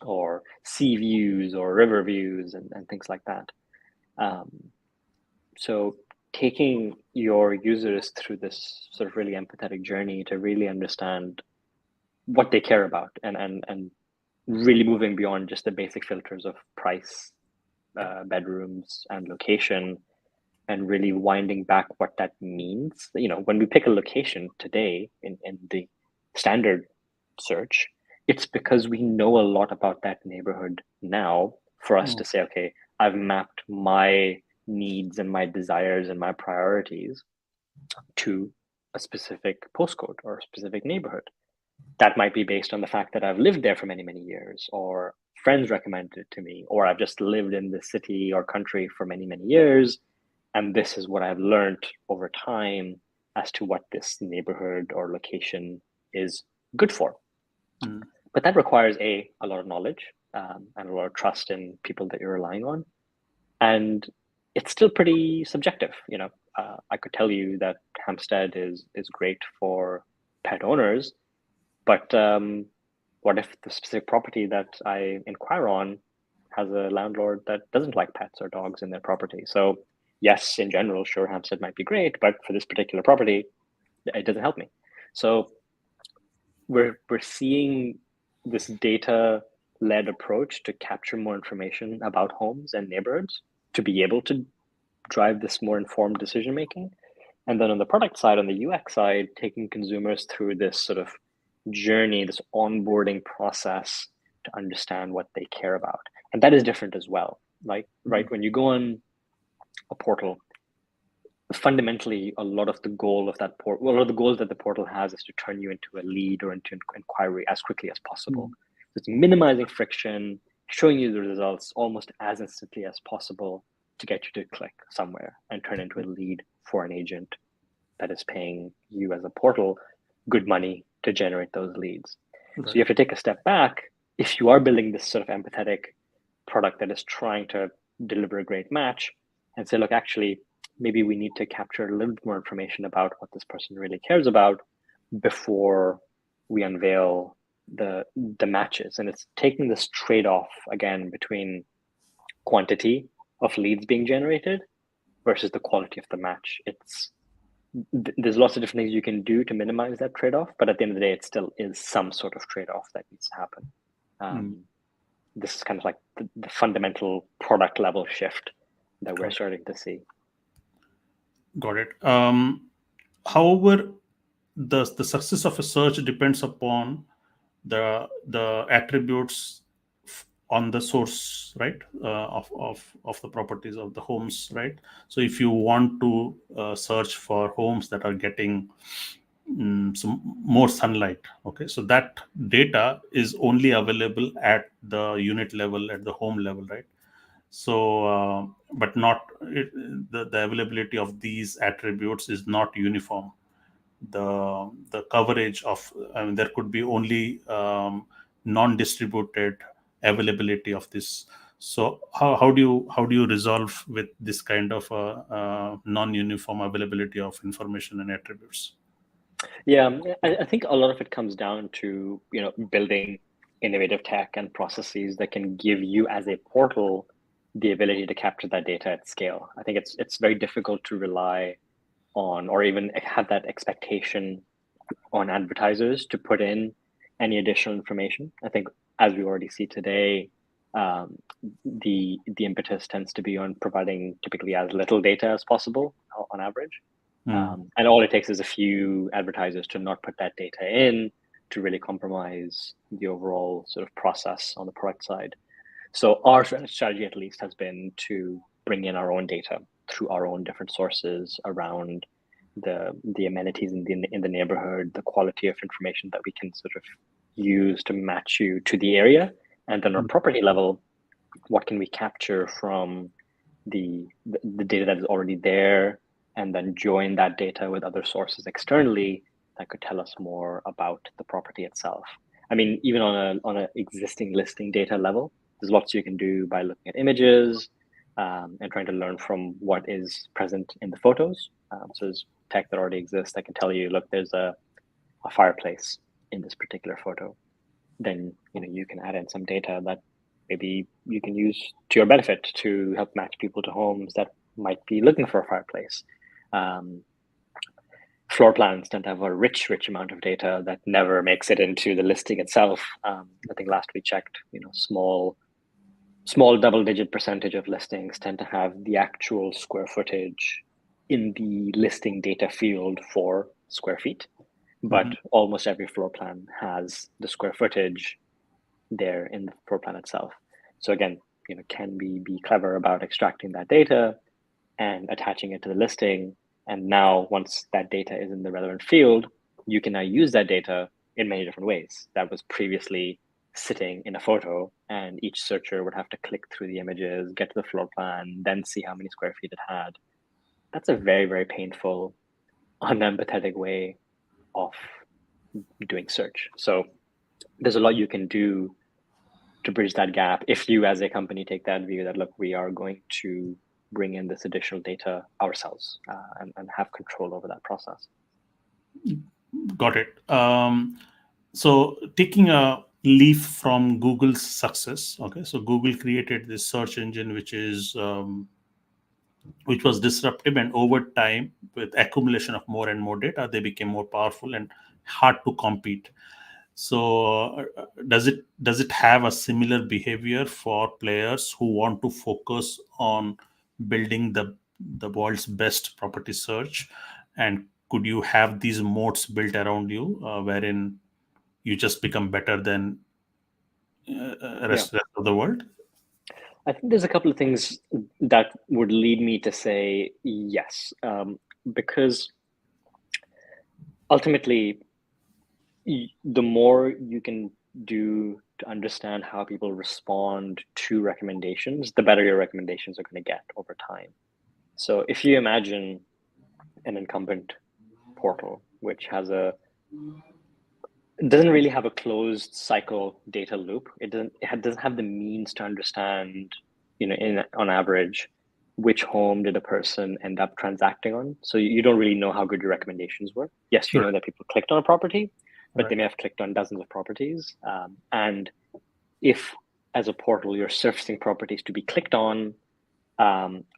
S2: or sea views, or river views, and things like that. So taking your users through this sort of really empathetic journey to really understand what they care about, and really moving beyond just the basic filters of price, bedrooms, and location, and really winding back what that means. When we pick a location today in the standard search, it's because we know a lot about that neighborhood now for us to say, okay, I've mapped my needs and my desires and my priorities to a specific postcode or a specific neighborhood. That might be based on the fact that I've lived there for many, many years, or friends recommended it to me, or I've just lived in this city or country for many, many years. And this is what I've learned over time as to what this neighborhood or location is good for.
S1: Mm.
S2: But that requires a lot of knowledge and a lot of trust in people that you're relying on. And it's still pretty subjective. I could tell you that Hampstead is great for pet owners, but what if the specific property that I inquire on has a landlord that doesn't like pets or dogs in their property? So yes, in general, sure, Hampstead might be great, but for this particular property, it doesn't help me. So we're seeing this data-led approach to capture more information about homes and neighborhoods to be able to drive this more informed decision making. And then on the product side, on the UX side, taking consumers through this sort of journey, this onboarding process to understand what they care about. And that is different as well. Like, right, when you go on a portal, fundamentally, a lot of the goals that the portal has is to turn you into a lead or into an inquiry as quickly as possible. So it's minimizing friction, showing you the results almost as instantly as possible to get you to click somewhere and turn into a lead for an agent that is paying you as a portal good money to generate those leads.
S1: Right.
S2: So you have to take a step back. If you are building this sort of empathetic product that is trying to deliver a great match, and say, look, actually, maybe we need to capture a little bit more information about what this person really cares about before we unveil the matches. And it's taking this trade-off again between quantity of leads being generated versus the quality of the match. There's lots of different things you can do to minimize that trade-off, but at the end of the day, it still is some sort of trade-off that needs to happen. This is kind of like the fundamental product level shift that we're starting to see.
S1: Got it. However, the success of a search depends upon the attributes on the source, right, of the properties of the homes, right? So if you want to search for homes that are getting some more sunlight, okay, so that data is only available at the unit level, at the home level, right? So but not the availability of these attributes is not uniform. The coverage of, I mean, there could be only non-distributed availability of this. So how do you resolve with this kind of non-uniform availability of information and attributes?
S2: Yeah, I think a lot of it comes down to building innovative tech and processes that can give you as a portal the ability to capture that data at scale. I think it's very difficult to rely on or even have that expectation on advertisers to put in any additional information. I think as we already see today, the impetus tends to be on providing typically as little data as possible on average. And all it takes is a few advertisers to not put that data in to really compromise the overall sort of process on the product side. So our strategy, at least, has been to bring in our own data through our own different sources around the amenities in the neighborhood, the quality of information that we can sort of use to match you to the area, and then on property level, what can we capture from the data that is already there, and then join that data with other sources externally that could tell us more about the property itself. I mean, even on a existing listing data level, there's lots you can do by looking at images and trying to learn from what is present in the photos. So there's tech that already exists that can tell you, look, there's a fireplace in this particular photo. Then you can add in some data that maybe you can use to your benefit to help match people to homes that might be looking for a fireplace. Floor plans tend to have a rich amount of data that never makes it into the listing itself. I think last we checked, small double-digit percentage of listings tend to have the actual square footage in the listing data field for square feet, but almost every floor plan has the square footage there in the floor plan itself. So again, can we be clever about extracting that data and attaching it to the listing? And now once that data is in the relevant field, you can now use that data in many different ways. That was previously sitting in a photo, and each searcher would have to click through the images, get to the floor plan, then see how many square feet it had. That's a very, very painful, unempathetic way of doing search. So there's a lot you can do to bridge that gap if you as a company take that view that, look, we are going to bring in this additional data ourselves and have control over that process.
S1: Got it. So taking a leaf from Google's success, okay, so Google created this search engine which was disruptive, and over time, with accumulation of more and more data, they became more powerful and hard to compete. So does it have a similar behavior for players who want to focus on building the world's best property search? And could you have these moats built around you, wherein you just become better than
S2: Yeah,
S1: rest of the world?
S2: I think there's a couple of things that would lead me to say yes, because ultimately, the more you can do to understand how people respond to recommendations, the better your recommendations are going to get over time. So if you imagine an incumbent portal, which doesn't really have a closed cycle data loop. It doesn't have the means to understand, on average, which home did a person end up transacting on. So you don't really know how good your recommendations were. Yes, you
S1: Right.
S2: know that people clicked on a property, but they
S1: Right.
S2: may have clicked on dozens of properties. And if, as a portal, you're surfacing properties to be clicked on,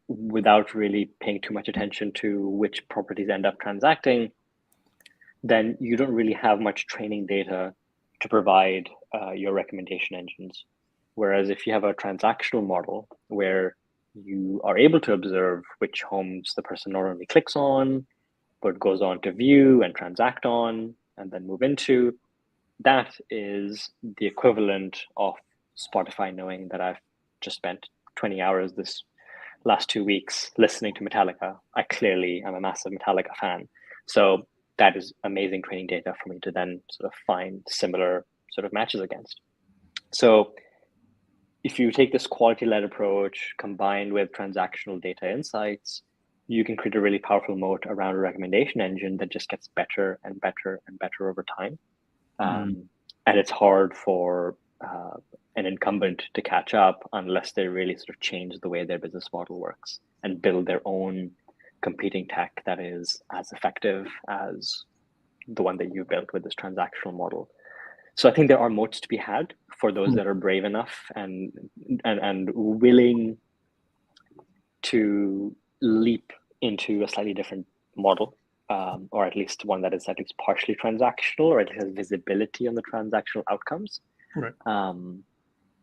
S2: without really paying too much attention to which properties end up transacting, then you don't really have much training data to provide your recommendation engines. Whereas if you have a transactional model where you are able to observe which homes the person not only clicks on, but goes on to view and transact on, and then move into, that is the equivalent of Spotify knowing that I've just spent 20 hours this last 2 weeks listening to Metallica. I clearly am a massive Metallica fan. So that is amazing training data for me to then sort of find similar sort of matches against. So if you take this quality-led approach combined with transactional data insights, you can create a really powerful moat around a recommendation engine that just gets better and better and better over time. And it's hard for an incumbent to catch up unless they really sort of change the way their business model works and build their own competing tech that is as effective as the one that you built with this transactional model. So I think there are moats to be had for those that are brave enough and willing to leap into a slightly different model, or at least one that is at least partially transactional, or at least has visibility on the transactional outcomes.
S1: Right.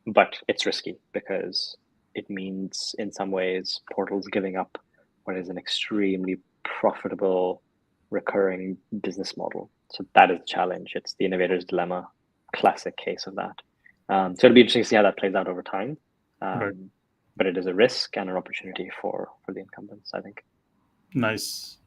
S2: But it's risky because it means in some ways portals giving up what is an extremely profitable recurring business model. So that is the challenge. It's the innovator's dilemma, classic case of that. So it'll be interesting to see how that plays out over time.
S1: Right.
S2: But it is a risk and an opportunity for the incumbents, I think.
S1: Nice.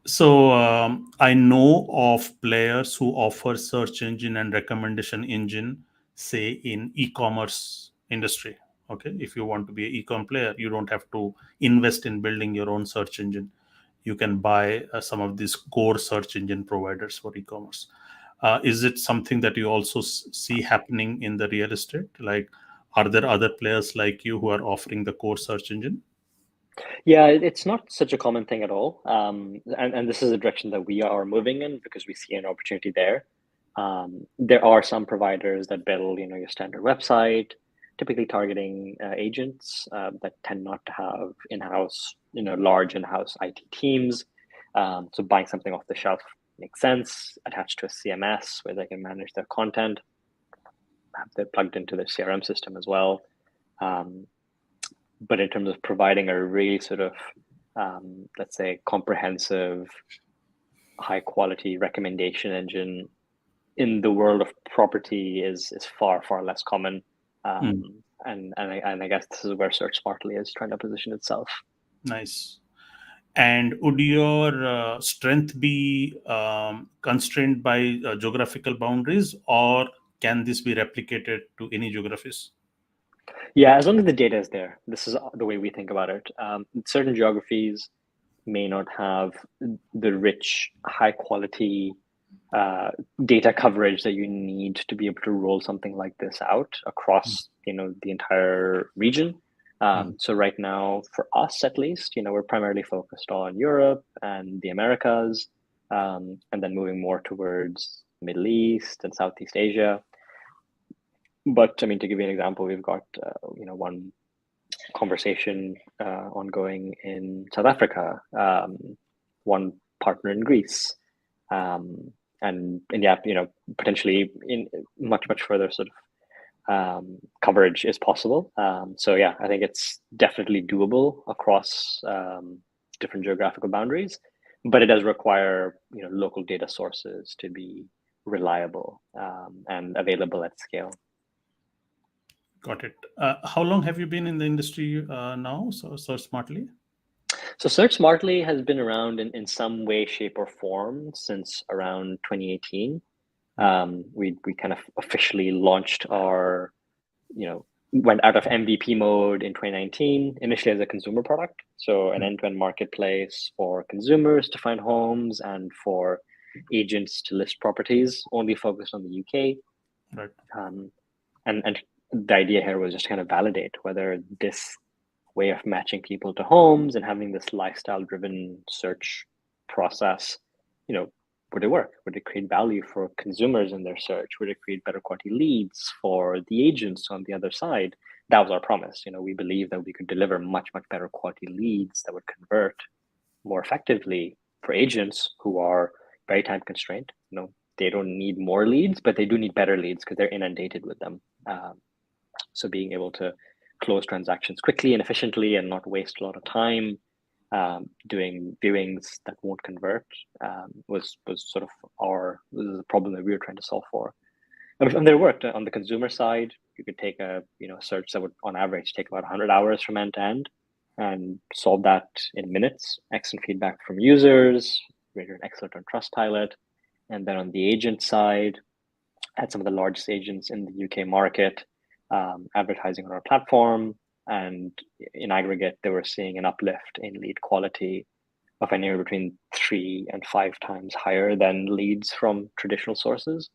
S1: So I know of players who offer search engine and recommendation engine, say in e-commerce industry. Okay, if you want to be an e-com player, you don't have to invest in building your own search engine. You can buy some of these core search engine providers for e-commerce. Is it something that you also see happening in the real estate? Like, are there other players like you who are offering the core search engine?
S2: Yeah, it's not such a common thing at all. And this is a direction that we are moving in because we see an opportunity there. There are some providers that build, your standard website, typically targeting agents that tend not to have in-house, large in-house IT teams. So buying something off the shelf makes sense, attached to a CMS where they can manage their content, have that plugged into their CRM system as well. But in terms of providing a really sort of, let's say, comprehensive, high quality recommendation engine in the world of property is far, far less common.
S1: Mm.
S2: and I guess this is where SearchSmartly is trying to position itself.
S1: Nice. And would your strength be constrained by geographical boundaries, or can this be replicated to any geographies?
S2: Yeah, as long as the data is there. This is the way we think about it. Certain geographies may not have the rich, high quality data coverage that you need to be able to roll something like this out across, the entire region. So right now, for us at least, we're primarily focused on Europe and the Americas, and then moving more towards Middle East and Southeast Asia. But I mean, to give you an example, we've got one conversation ongoing in South Africa, one partner in Greece, and yeah, potentially in much further sort of coverage is possible. So yeah, I think it's definitely doable across different geographical boundaries, but it does require local data sources to be reliable and available at scale.
S1: Got it. How long have you been in the industry now, so SearchSmartly?
S2: So SearchSmartly has been around in some way, shape, or form since around 2018. We kind of officially launched our, went out of MVP mode in 2019, initially as a consumer product. So an end-to-end marketplace for consumers to find homes and for agents to list properties, only focused on the UK.
S1: Right.
S2: And the idea here was just kind of validate whether this way of matching people to homes and having this lifestyle-driven search process, would it work? Would it create value for consumers in their search? Would it create better quality leads for the agents on the other side? That was our promise. We believe that we could deliver much better quality leads that would convert more effectively for agents who are very time constrained. They don't need more leads, but they do need better leads because they're inundated with them. So being able to close transactions quickly and efficiently and not waste a lot of time doing viewings that won't convert was sort of the problem that we were trying to solve for. And there worked. On the consumer side, you could take a search that would on average take about 100 hours from end to end and solve that in minutes. Excellent feedback from users, rated excellent on Trustpilot. And then on the agent side, had some of the largest agents in the UK market advertising on our platform. And in aggregate, they were seeing an uplift in lead quality of anywhere between 3 and 5 times higher than leads from traditional sources.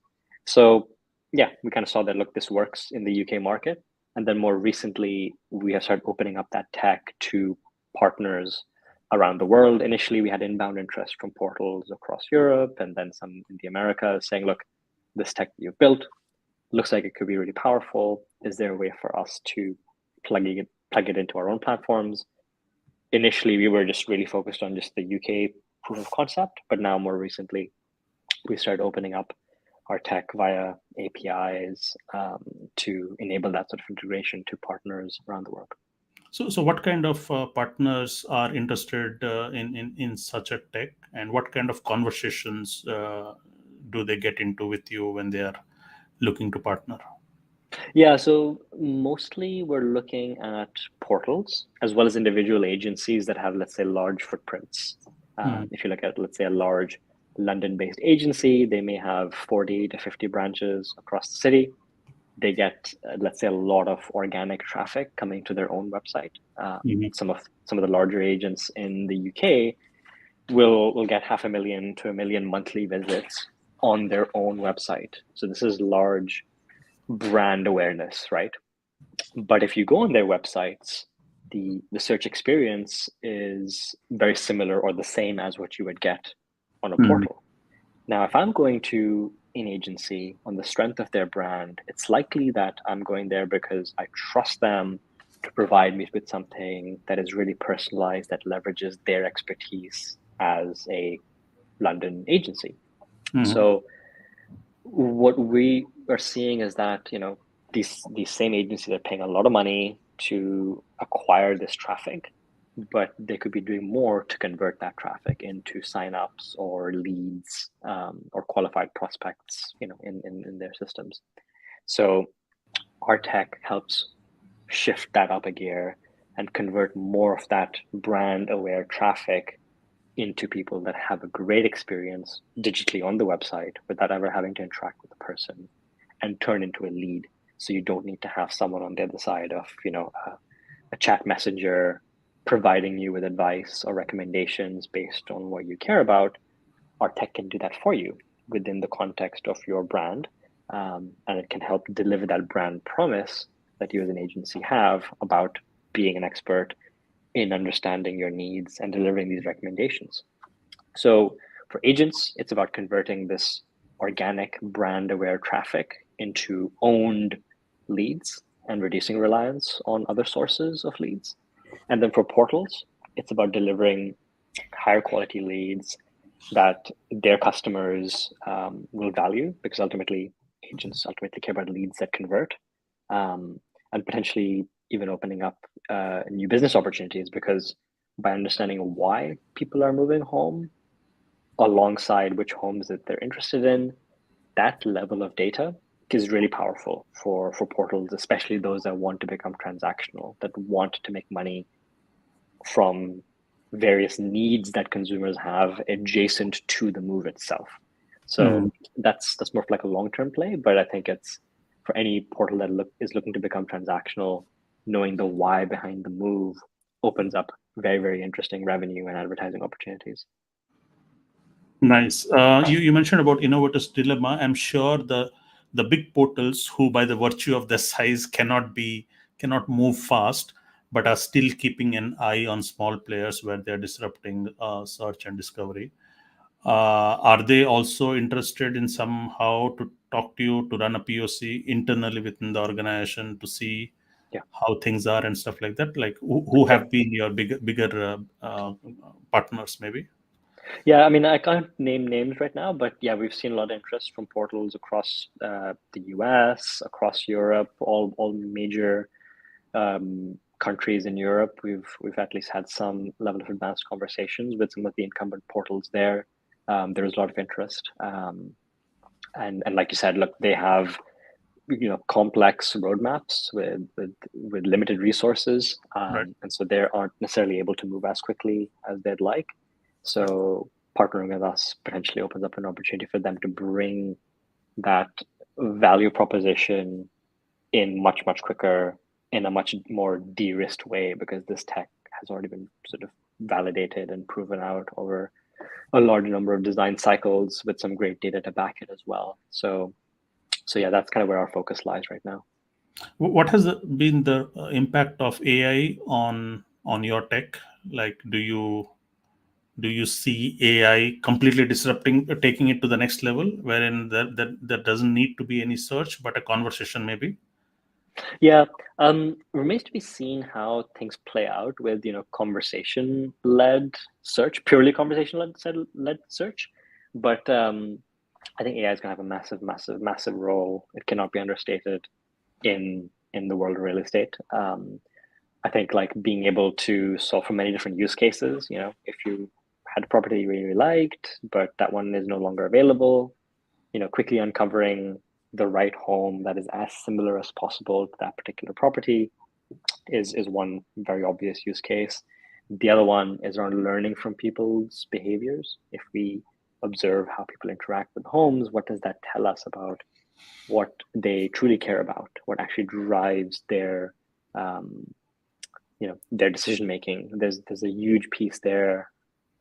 S2: So yeah, we kind of saw that, look, this works in the UK market. And then more recently, we have started opening up that tech to partners around the world. Initially, we had inbound interest from portals across Europe and then some in the Americas saying, look, this tech you've built looks like it could be really powerful. Is there a way for us to plug it into our own platforms? Initially, we were just really focused on just the UK proof of concept, but now more recently, we started opening up our tech via APIs to enable that sort of integration to partners around the world.
S1: So what kind of partners are interested in such a tech, and what kind of conversations do they get into with you when they are looking to partner?
S2: Yeah, so mostly we're looking at portals as well as individual agencies that have, let's say, large footprints. If you look at, let's say, a large London-based agency, they may have 40 to 50 branches across the city. They get, let's say, a lot of organic traffic coming to their own website. Some of the larger agents in the UK will get 500,000 to 1 million monthly visits on their own website. So this is large brand awareness, right? But if you go on their websites, the search experience is very similar or the same as what you would get on a portal. Now, if I'm going to an agency on the strength of their brand, it's likely that I'm going there because I trust them to provide me with something that is really personalized, that leverages their expertise as a London agency. So what we are seeing is that, these same agencies are paying a lot of money to acquire this traffic, but they could be doing more to convert that traffic into signups or leads or qualified prospects, in their systems. So our tech helps shift that up a gear and convert more of that brand aware traffic into people that have a great experience digitally on the website without ever having to interact with the person, and turn into a lead. So you don't need to have someone on the other side of, a chat messenger providing you with advice or recommendations based on what you care about. Our tech can do that for you within the context of your brand. And it can help deliver that brand promise that you as an agency have about being an expert in understanding your needs and delivering these recommendations. So for agents, it's about converting this organic brand aware traffic into owned leads and reducing reliance on other sources of leads. And then for portals, it's about delivering higher quality leads that their customers will value, because ultimately agents ultimately care about leads that convert, and potentially even opening up new business opportunities, because by understanding why people are moving home alongside which homes that they're interested in, that level of data is really powerful for portals, especially those that want to become transactional, that want to make money from various needs that consumers have adjacent to the move itself. So that's more of like a long-term play, but I think it's for any portal that is looking to become transactional, knowing the why behind the move opens up very, very interesting revenue and advertising opportunities.
S1: Nice. You mentioned about innovators dilemma. I'm sure the big portals, who by the virtue of their size cannot move fast, but are still keeping an eye on small players where they're disrupting search and discovery. Are they also interested in somehow to talk to you to run a POC internally within the organization to see
S2: Yeah.
S1: how things are and stuff like that? Like who
S2: Yeah.
S1: have been your bigger partners, maybe?
S2: Yeah, I mean, I can't name names right now, but yeah, we've seen a lot of interest from portals across the US, across Europe, all major countries in Europe. We've at least had some level of advanced conversations with some of the incumbent portals there. There is a lot of interest, and like you said, look, they have complex roadmaps with limited resources,
S1: Right.
S2: and so they aren't necessarily able to move as quickly as they'd like. So partnering with us potentially opens up an opportunity for them to bring that value proposition in much quicker, in a much more de-risked way, because this tech has already been sort of validated and proven out over a large number of design cycles with some great data to back it as well. So yeah, that's kind of where our focus lies right now.
S1: What has been the impact of AI on your tech? Like, do you see AI completely disrupting, taking it to the next level, wherein there doesn't need to be any search, but a conversation maybe?
S2: Yeah, remains to be seen how things play out with conversation-led search, purely conversation-led search. But I think AI is going to have a massive role. It cannot be understated in the world of real estate. I think like being able to solve for many different use cases. If you had a property you really liked, but that one is no longer available, quickly uncovering the right home that is as similar as possible to that particular property is one very obvious use case. The other one is around learning from people's behaviors. If we observe how people interact with homes, what does that tell us about what they truly care about? What actually drives um, their decision making? There's a huge piece there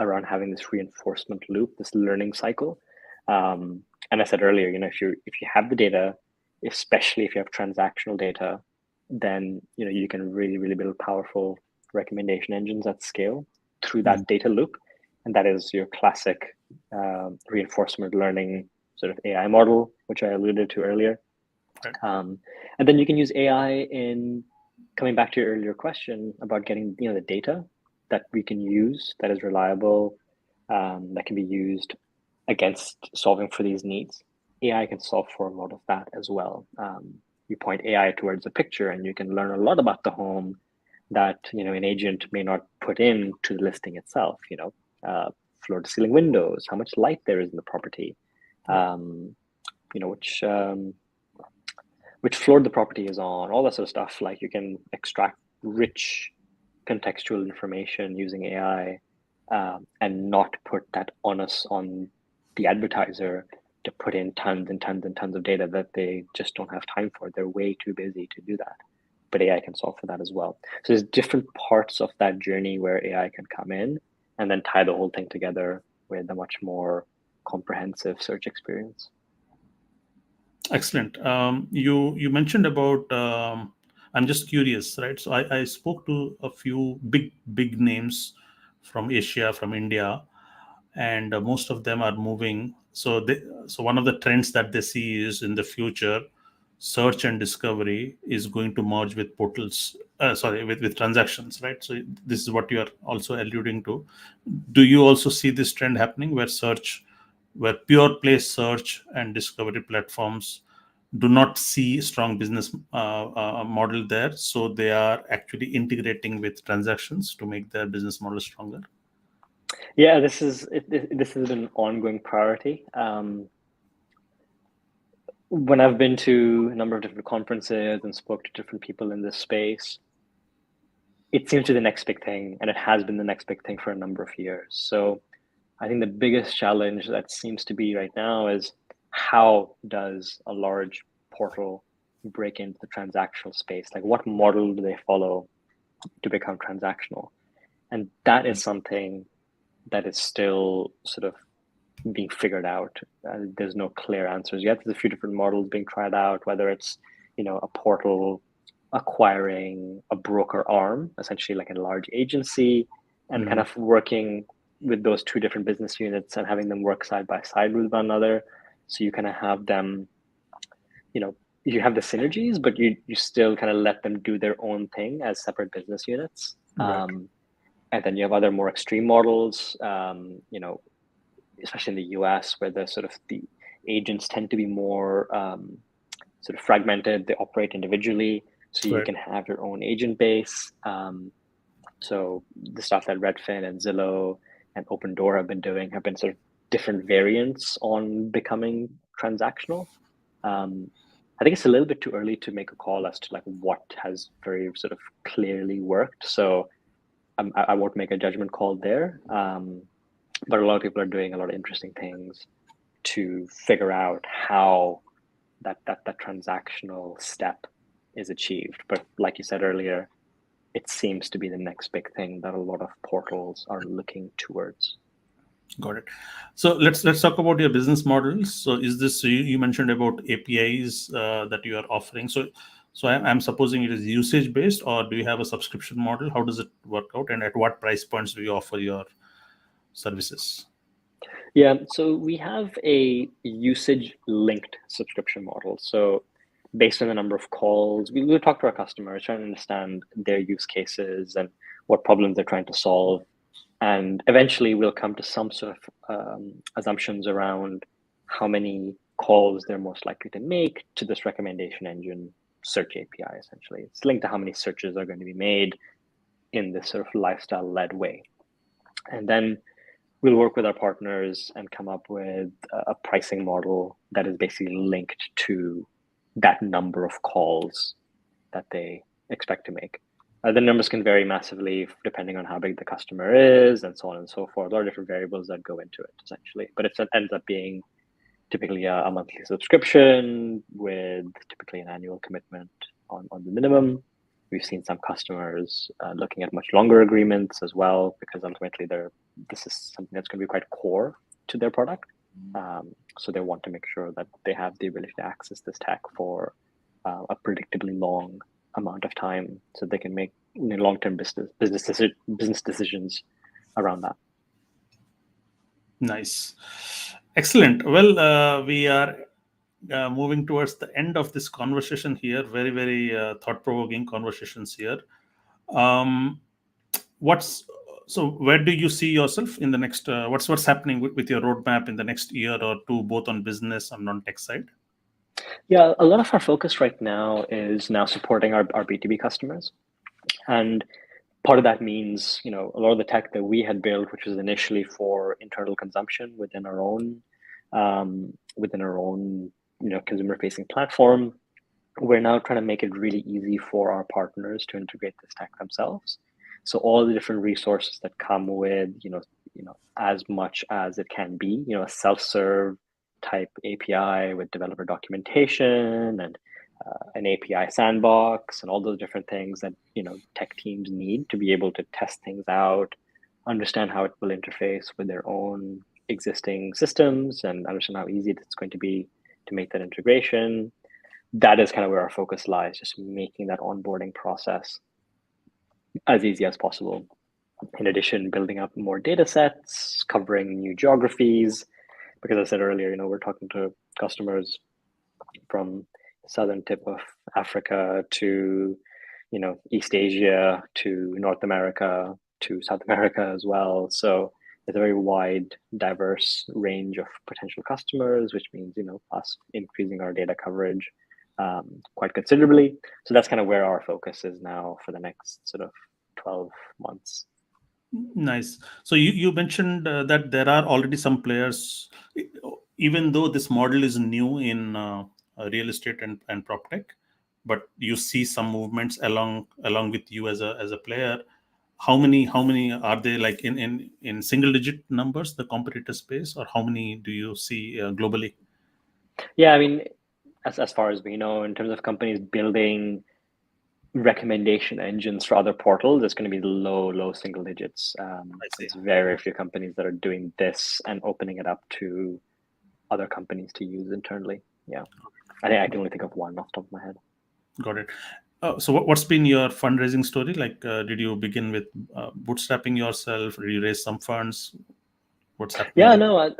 S2: around having this reinforcement loop, this learning cycle. And I said earlier, if you have the data, especially if you have transactional data, then you can really build powerful recommendation engines at scale through that data loop, and that is your classic reinforcement learning sort of AI model, which I alluded to earlier.
S1: Right.
S2: And then you can use AI in coming back to your earlier question about getting the data that we can use that is reliable, that can be used against solving for these needs. AI can solve for a lot of that as well. You point AI towards a picture, and you can learn a lot about the home that an agent may not put into the listing itself. Floor to ceiling windows, how much light there is in the property,
S1: Right.
S2: um, which which floor the property is on, all that sort of stuff. Like you can extract rich contextual information using AI, and not put that onus on the advertiser to put in tons and tons and tons of data that they just don't have time for. They're way too busy to do that. But AI can solve for that as well. So there's different parts of that journey where AI can come in and then tie the whole thing together with a much more comprehensive search experience.
S1: Excellent. You mentioned about. I'm just curious, right? So I spoke to a few big names from Asia, from India, and most of them are moving. So one of the trends that they see is in the future, search and discovery is going to merge with portals. Sorry, with transactions, right? So this is what you are also alluding to. Do you also see this trend happening where pure play search and discovery platforms do not see strong business model there, so they are actually integrating with transactions to make their business model stronger?
S2: Yeah, this is an ongoing priority. When I've been to a number of different conferences and spoke to different people in this space, it seems to be the next big thing, and it has been the next big thing for a number of years. So I think the biggest challenge that seems to be right now is how does a large portal break into the transactional space? Like, what model do they follow to become transactional? And that is something that is still sort of being figured out. There's no clear answers yet. There's a few different models being tried out, whether it's, a portal acquiring a broker arm, essentially like a large agency, and kind of working with those two different business units and having them work side by side with one another. So you kind of have them, you have the synergies, but you still kind of let them do their own thing as separate business units.
S1: Right.
S2: And then you have other more extreme models, especially in the US, where the agents tend to be more sort of fragmented. They operate individually, so you
S1: Right.
S2: can have your own agent base. So the stuff that Redfin and Zillow and Open Door have been doing have been sort of different variants on becoming transactional. I think it's a little bit too early to make a call as to like what has very sort of clearly worked. So I won't make a judgment call there. But a lot of people are doing a lot of interesting things to figure out how that transactional step is achieved. But like you said earlier, it seems to be the next big thing that a lot of portals are looking towards.
S1: Got it. So let's talk about your business models. So is this, you mentioned about APIs that you are offering. So I'm supposing it is usage based, or do you have a subscription model? How does it work out, and at what price points do you offer your services?
S2: Yeah, so we have a usage linked subscription model. So based on the number of calls, we'll talk to our customers, trying to understand their use cases and what problems they're trying to solve. And eventually we'll come to some sort of assumptions around how many calls they're most likely to make to this recommendation engine search API, essentially. It's linked to how many searches are going to be made in this sort of lifestyle-led way. And then we'll work with our partners and come up with a pricing model that is basically linked to that number of calls that they expect to make. The numbers can vary massively depending on how big the customer is and so on and so forth. There are different variables that go into it, essentially. But it ends up being typically a monthly subscription with typically an annual commitment on the minimum. We've seen some customers looking at much longer agreements as well, because ultimately this is something that's going to be quite core to their product. So they want to make sure that they have the ability to access this tech for a predictably long amount of time, so they can make long-term business decisions around that.
S1: Nice. Excellent. Well, we are moving towards the end of this conversation here. Very, very thought-provoking conversations here. Where do you see yourself in the next? What's happening with your roadmap in the next year or two, both on business and on tech side?
S2: Yeah, a lot of our focus right now is now supporting our B2B customers. And part of that means, a lot of the tech that we had built, which was initially for internal consumption within our own consumer-facing platform, we're now trying to make it really easy for our partners to integrate this tech themselves. So all the different resources that come with, as much as it can be, a self-serve type API with developer documentation and an API sandbox and all those different things that, tech teams need to be able to test things out, understand how it will interface with their own existing systems and understand how easy it's going to be to make that integration. That is kind of where our focus lies, just making that onboarding process as easy as possible. In addition, building up more data sets, covering new geographies, because I said earlier, we're talking to customers from the southern tip of Africa to, East Asia to North America to South America as well. So it's a very wide, diverse range of potential customers, which means, us increasing our data coverage quite considerably. So that's kind of where our focus is now for the next sort of 12 months.
S1: Nice. So you mentioned that there are already some players, even though this model is new in real estate and prop tech, but you see some movements along with you as a player. How many are they, like in single digit numbers, the competitor space, or how many do you see globally?
S2: Yeah, I mean, as far as we know, in terms of companies building recommendation engines for other portals, it's going to be low single digits.
S1: I see.
S2: It's very few companies that are doing this and opening it up to other companies to use internally. Yeah, I think I can only think of one off the top of my head.
S1: Got it. So what's been your fundraising story? Like, did you begin with bootstrapping yourself? Did you raise some funds? What's happening
S2: Yeah,
S1: there?
S2: no,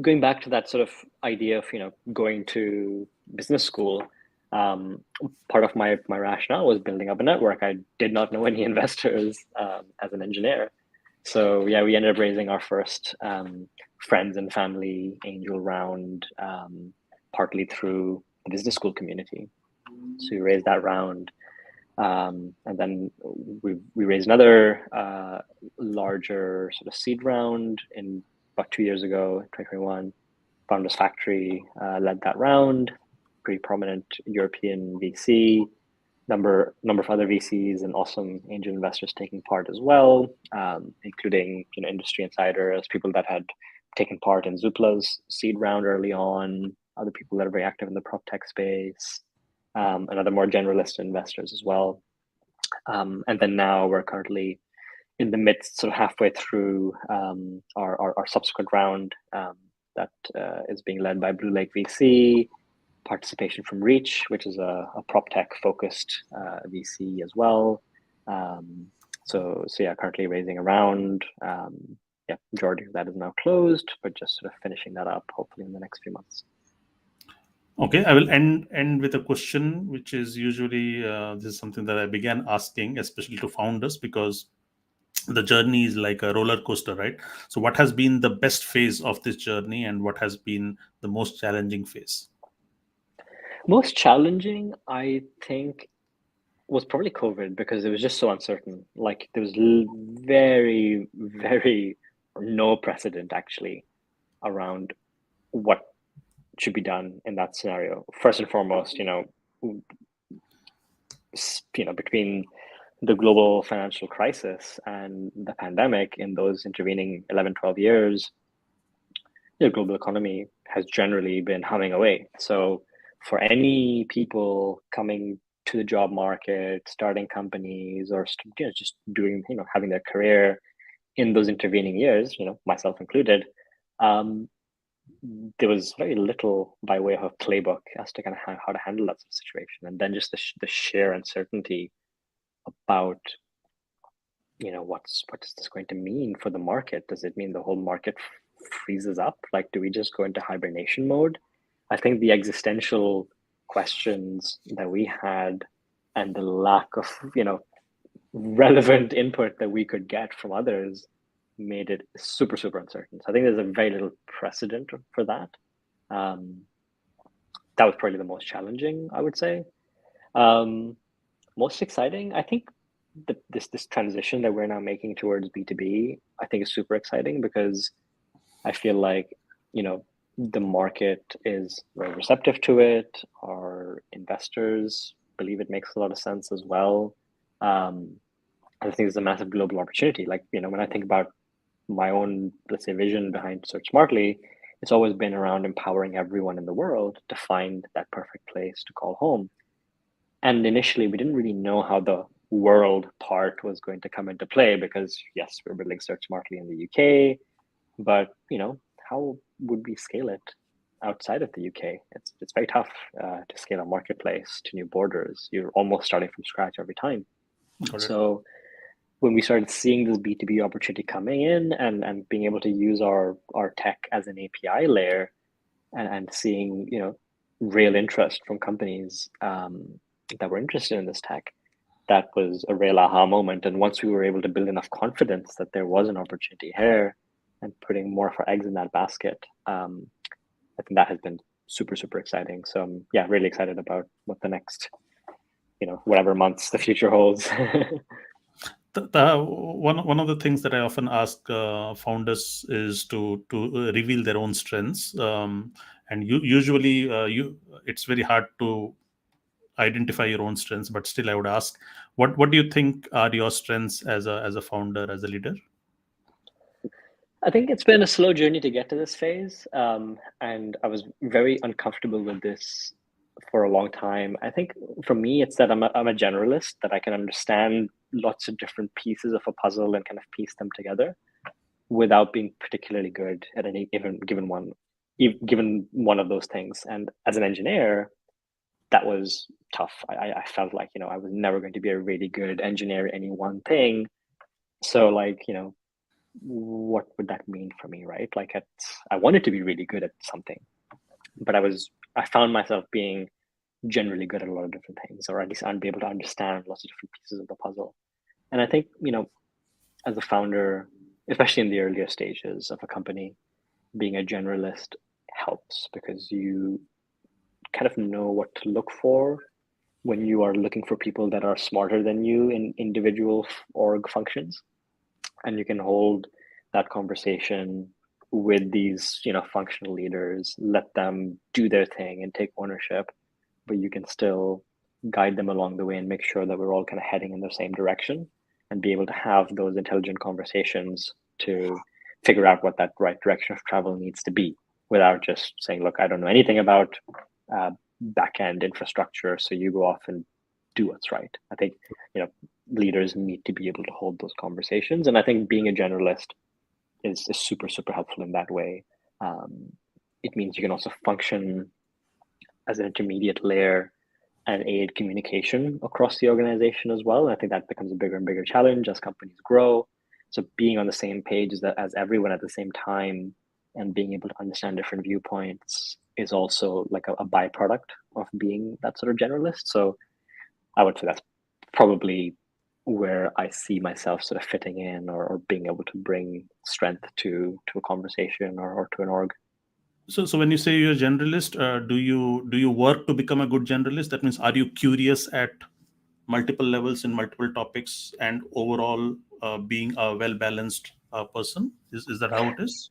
S2: going back to that sort of idea of, going to business school, part of my rationale was building up a network. I did not know any investors as an engineer. So yeah, we ended up raising our first friends and family angel round, partly through the business school community. So we raised that round. And then we raised another larger sort of seed round in about 2 years ago, 2021. Founders Factory led that round. Pretty prominent European VC. Number of other VCs and awesome angel investors taking part as well, including industry insiders, people that had taken part in Zoopla's seed round early on, other people that are very active in the prop tech space, and other more generalist investors as well. And then now we're currently in the midst, sort of halfway through our subsequent round that is being led by Blue Lake VC, participation from Reach, which is a prop tech focused VC as well. So yeah, currently raising a round. Yeah, majority of that is now closed, but just sort of finishing that up hopefully in the next few months.
S1: Okay, I will end with a question, which is usually this is something that I began asking, especially to founders, because the journey is like a roller coaster, right? So, what has been the best phase of this journey, and what has been the most challenging phase?
S2: Most challenging, I think, was probably COVID because it was just so uncertain. Like there was very, very no precedent actually around what should be done in that scenario. First and foremost, between the global financial crisis and the pandemic in those intervening 11, 12 years, the global economy has generally been humming away. So for any people coming to the job market, starting companies, or just doing, having their career in those intervening years, myself included, there was very little by way of a playbook as to kind of how to handle that situation, and then just the sheer uncertainty about, what is this going to mean for the market? Does it mean the whole market freezes up? Like, do we just go into hibernation mode? I think the existential questions that we had and the lack of, relevant input that we could get from others made it super, super uncertain. So I think there's a very little precedent for that. That was probably the most challenging, I would say. Most exciting, I think this transition that we're now making towards B2B, I think is super exciting because I feel like, the market is very receptive to it. Our investors believe it makes a lot of sense as well. I think it's a massive global opportunity. Like, when I think about my own, let's say, vision behind Search Smartly, it's always been around empowering everyone in the world to find that perfect place to call home. And initially, we didn't really know how the world part was going to come into play because, yes, we're building Search Smartly in the UK, but how would we scale it outside of the UK? It's very tough to scale a marketplace to new borders. You're almost starting from scratch every time.
S1: Got it.
S2: So when we started seeing this B2B opportunity coming in and being able to use our tech as an API layer and seeing, real interest from companies that were interested in this tech, that was a real aha moment. And once we were able to build enough confidence that there was an opportunity here and putting more of our eggs in that basket, I think that has been super, super exciting. So yeah, really excited about what the next, whatever months the future holds.
S1: One of the things that I often ask founders is to reveal their own strengths, and usually it's very hard to identify your own strengths. But still, I would ask, what do you think are your strengths as a founder, as a leader?
S2: I think it's been a slow journey to get to this phase. And I was very uncomfortable with this for a long time. I think for me, it's that I'm a generalist, that I can understand lots of different pieces of a puzzle and kind of piece them together without being particularly good at any given one of those things. And as an engineer, that was tough. I felt like, I was never going to be a really good engineer at any one thing. So like, what would that mean for me, right? Like I wanted to be really good at something, but I found myself being generally good at a lot of different things, or at least I'd be able to understand lots of different pieces of the puzzle. And I think, as a founder, especially in the earlier stages of a company, being a generalist helps because you kind of know what to look for when you are looking for people that are smarter than you in individual org functions. And you can hold that conversation with these, functional leaders, let them do their thing and take ownership, but you can still guide them along the way and make sure that we're all kind of heading in the same direction and be able to have those intelligent conversations to figure out what that right direction of travel needs to be without just saying, look, I don't know anything about back-end infrastructure, so you go off and do what's right. I think, leaders need to be able to hold those conversations. And I think being a generalist is super, super helpful in that way. It means you can also function as an intermediate layer and aid communication across the organization as well. And I think that becomes a bigger and bigger challenge as companies grow. So being on the same page as everyone at the same time and being able to understand different viewpoints is also like a byproduct of being that sort of generalist. So I would say that's probably where I see myself sort of fitting in or being able to bring strength to a conversation or to an org.
S1: So when you say you're a generalist, do you work to become a good generalist? That means, are you curious at multiple levels in multiple topics and overall being a well balanced person? Is that how it is?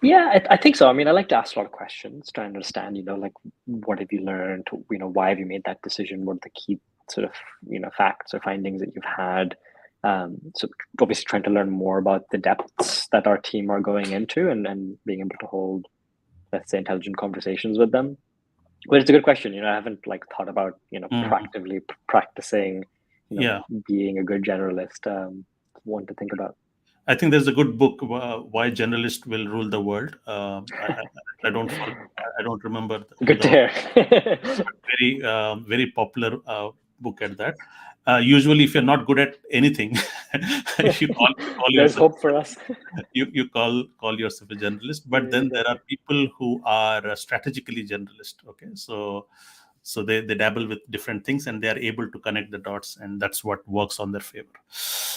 S2: Yeah, I think so. I mean, I like to ask a lot of questions to understand, like what have you learned? Why have you made that decision? What are the key sort of, facts or findings that you've had? So obviously trying to learn more about the depths that our team are going into and being able to hold, let's say, intelligent conversations with them. But it's a good question. I haven't thought about,
S1: Mhm.
S2: proactively practicing,
S1: Yeah.
S2: being a good generalist. One to think about.
S1: I think there's a good book, Why Generalists Will Rule the World. I don't I don't remember who
S2: Good
S1: the
S2: to
S1: author,
S2: hear.
S1: very popular book at that. Usually, if you're not good at anything, you call
S2: There's
S1: yourself,
S2: hope for us.
S1: you call yourself a generalist. But then there are
S2: Exactly.
S1: people who are strategically generalist. Okay, so they dabble with different things and they are able to connect the dots, and that's what works on their favor.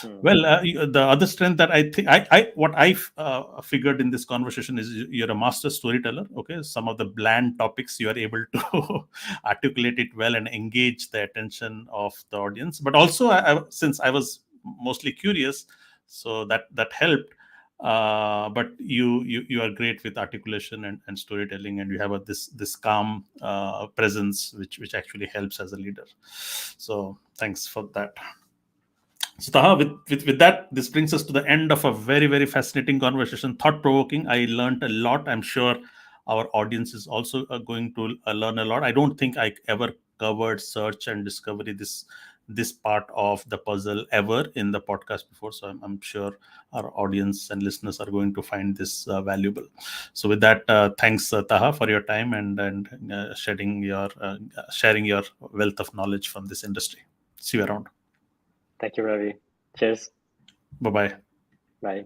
S2: Hmm.
S1: Well, the other strength that I think I what I figured in this conversation is you're a master storyteller. Okay, some of the bland topics you are able to articulate it well and engage the attention of the audience. But also, since I was mostly curious, so that helped. but you are great with articulation and storytelling, and you have this calm presence which actually helps as a leader. So thanks for that. So Taha, with that, this brings us to the end of a very, very fascinating conversation, thought-provoking. I learned a lot. I'm sure our audience is also going to learn a lot. I don't think I ever covered search and discovery, this part of the puzzle, ever in the podcast before. So I'm sure our audience and listeners are going to find this valuable. So with that, thanks Taha for your time and sharing your wealth of knowledge from this industry. See you around.
S2: Thank you, Ravi. Cheers.
S1: Bye bye.
S2: Bye.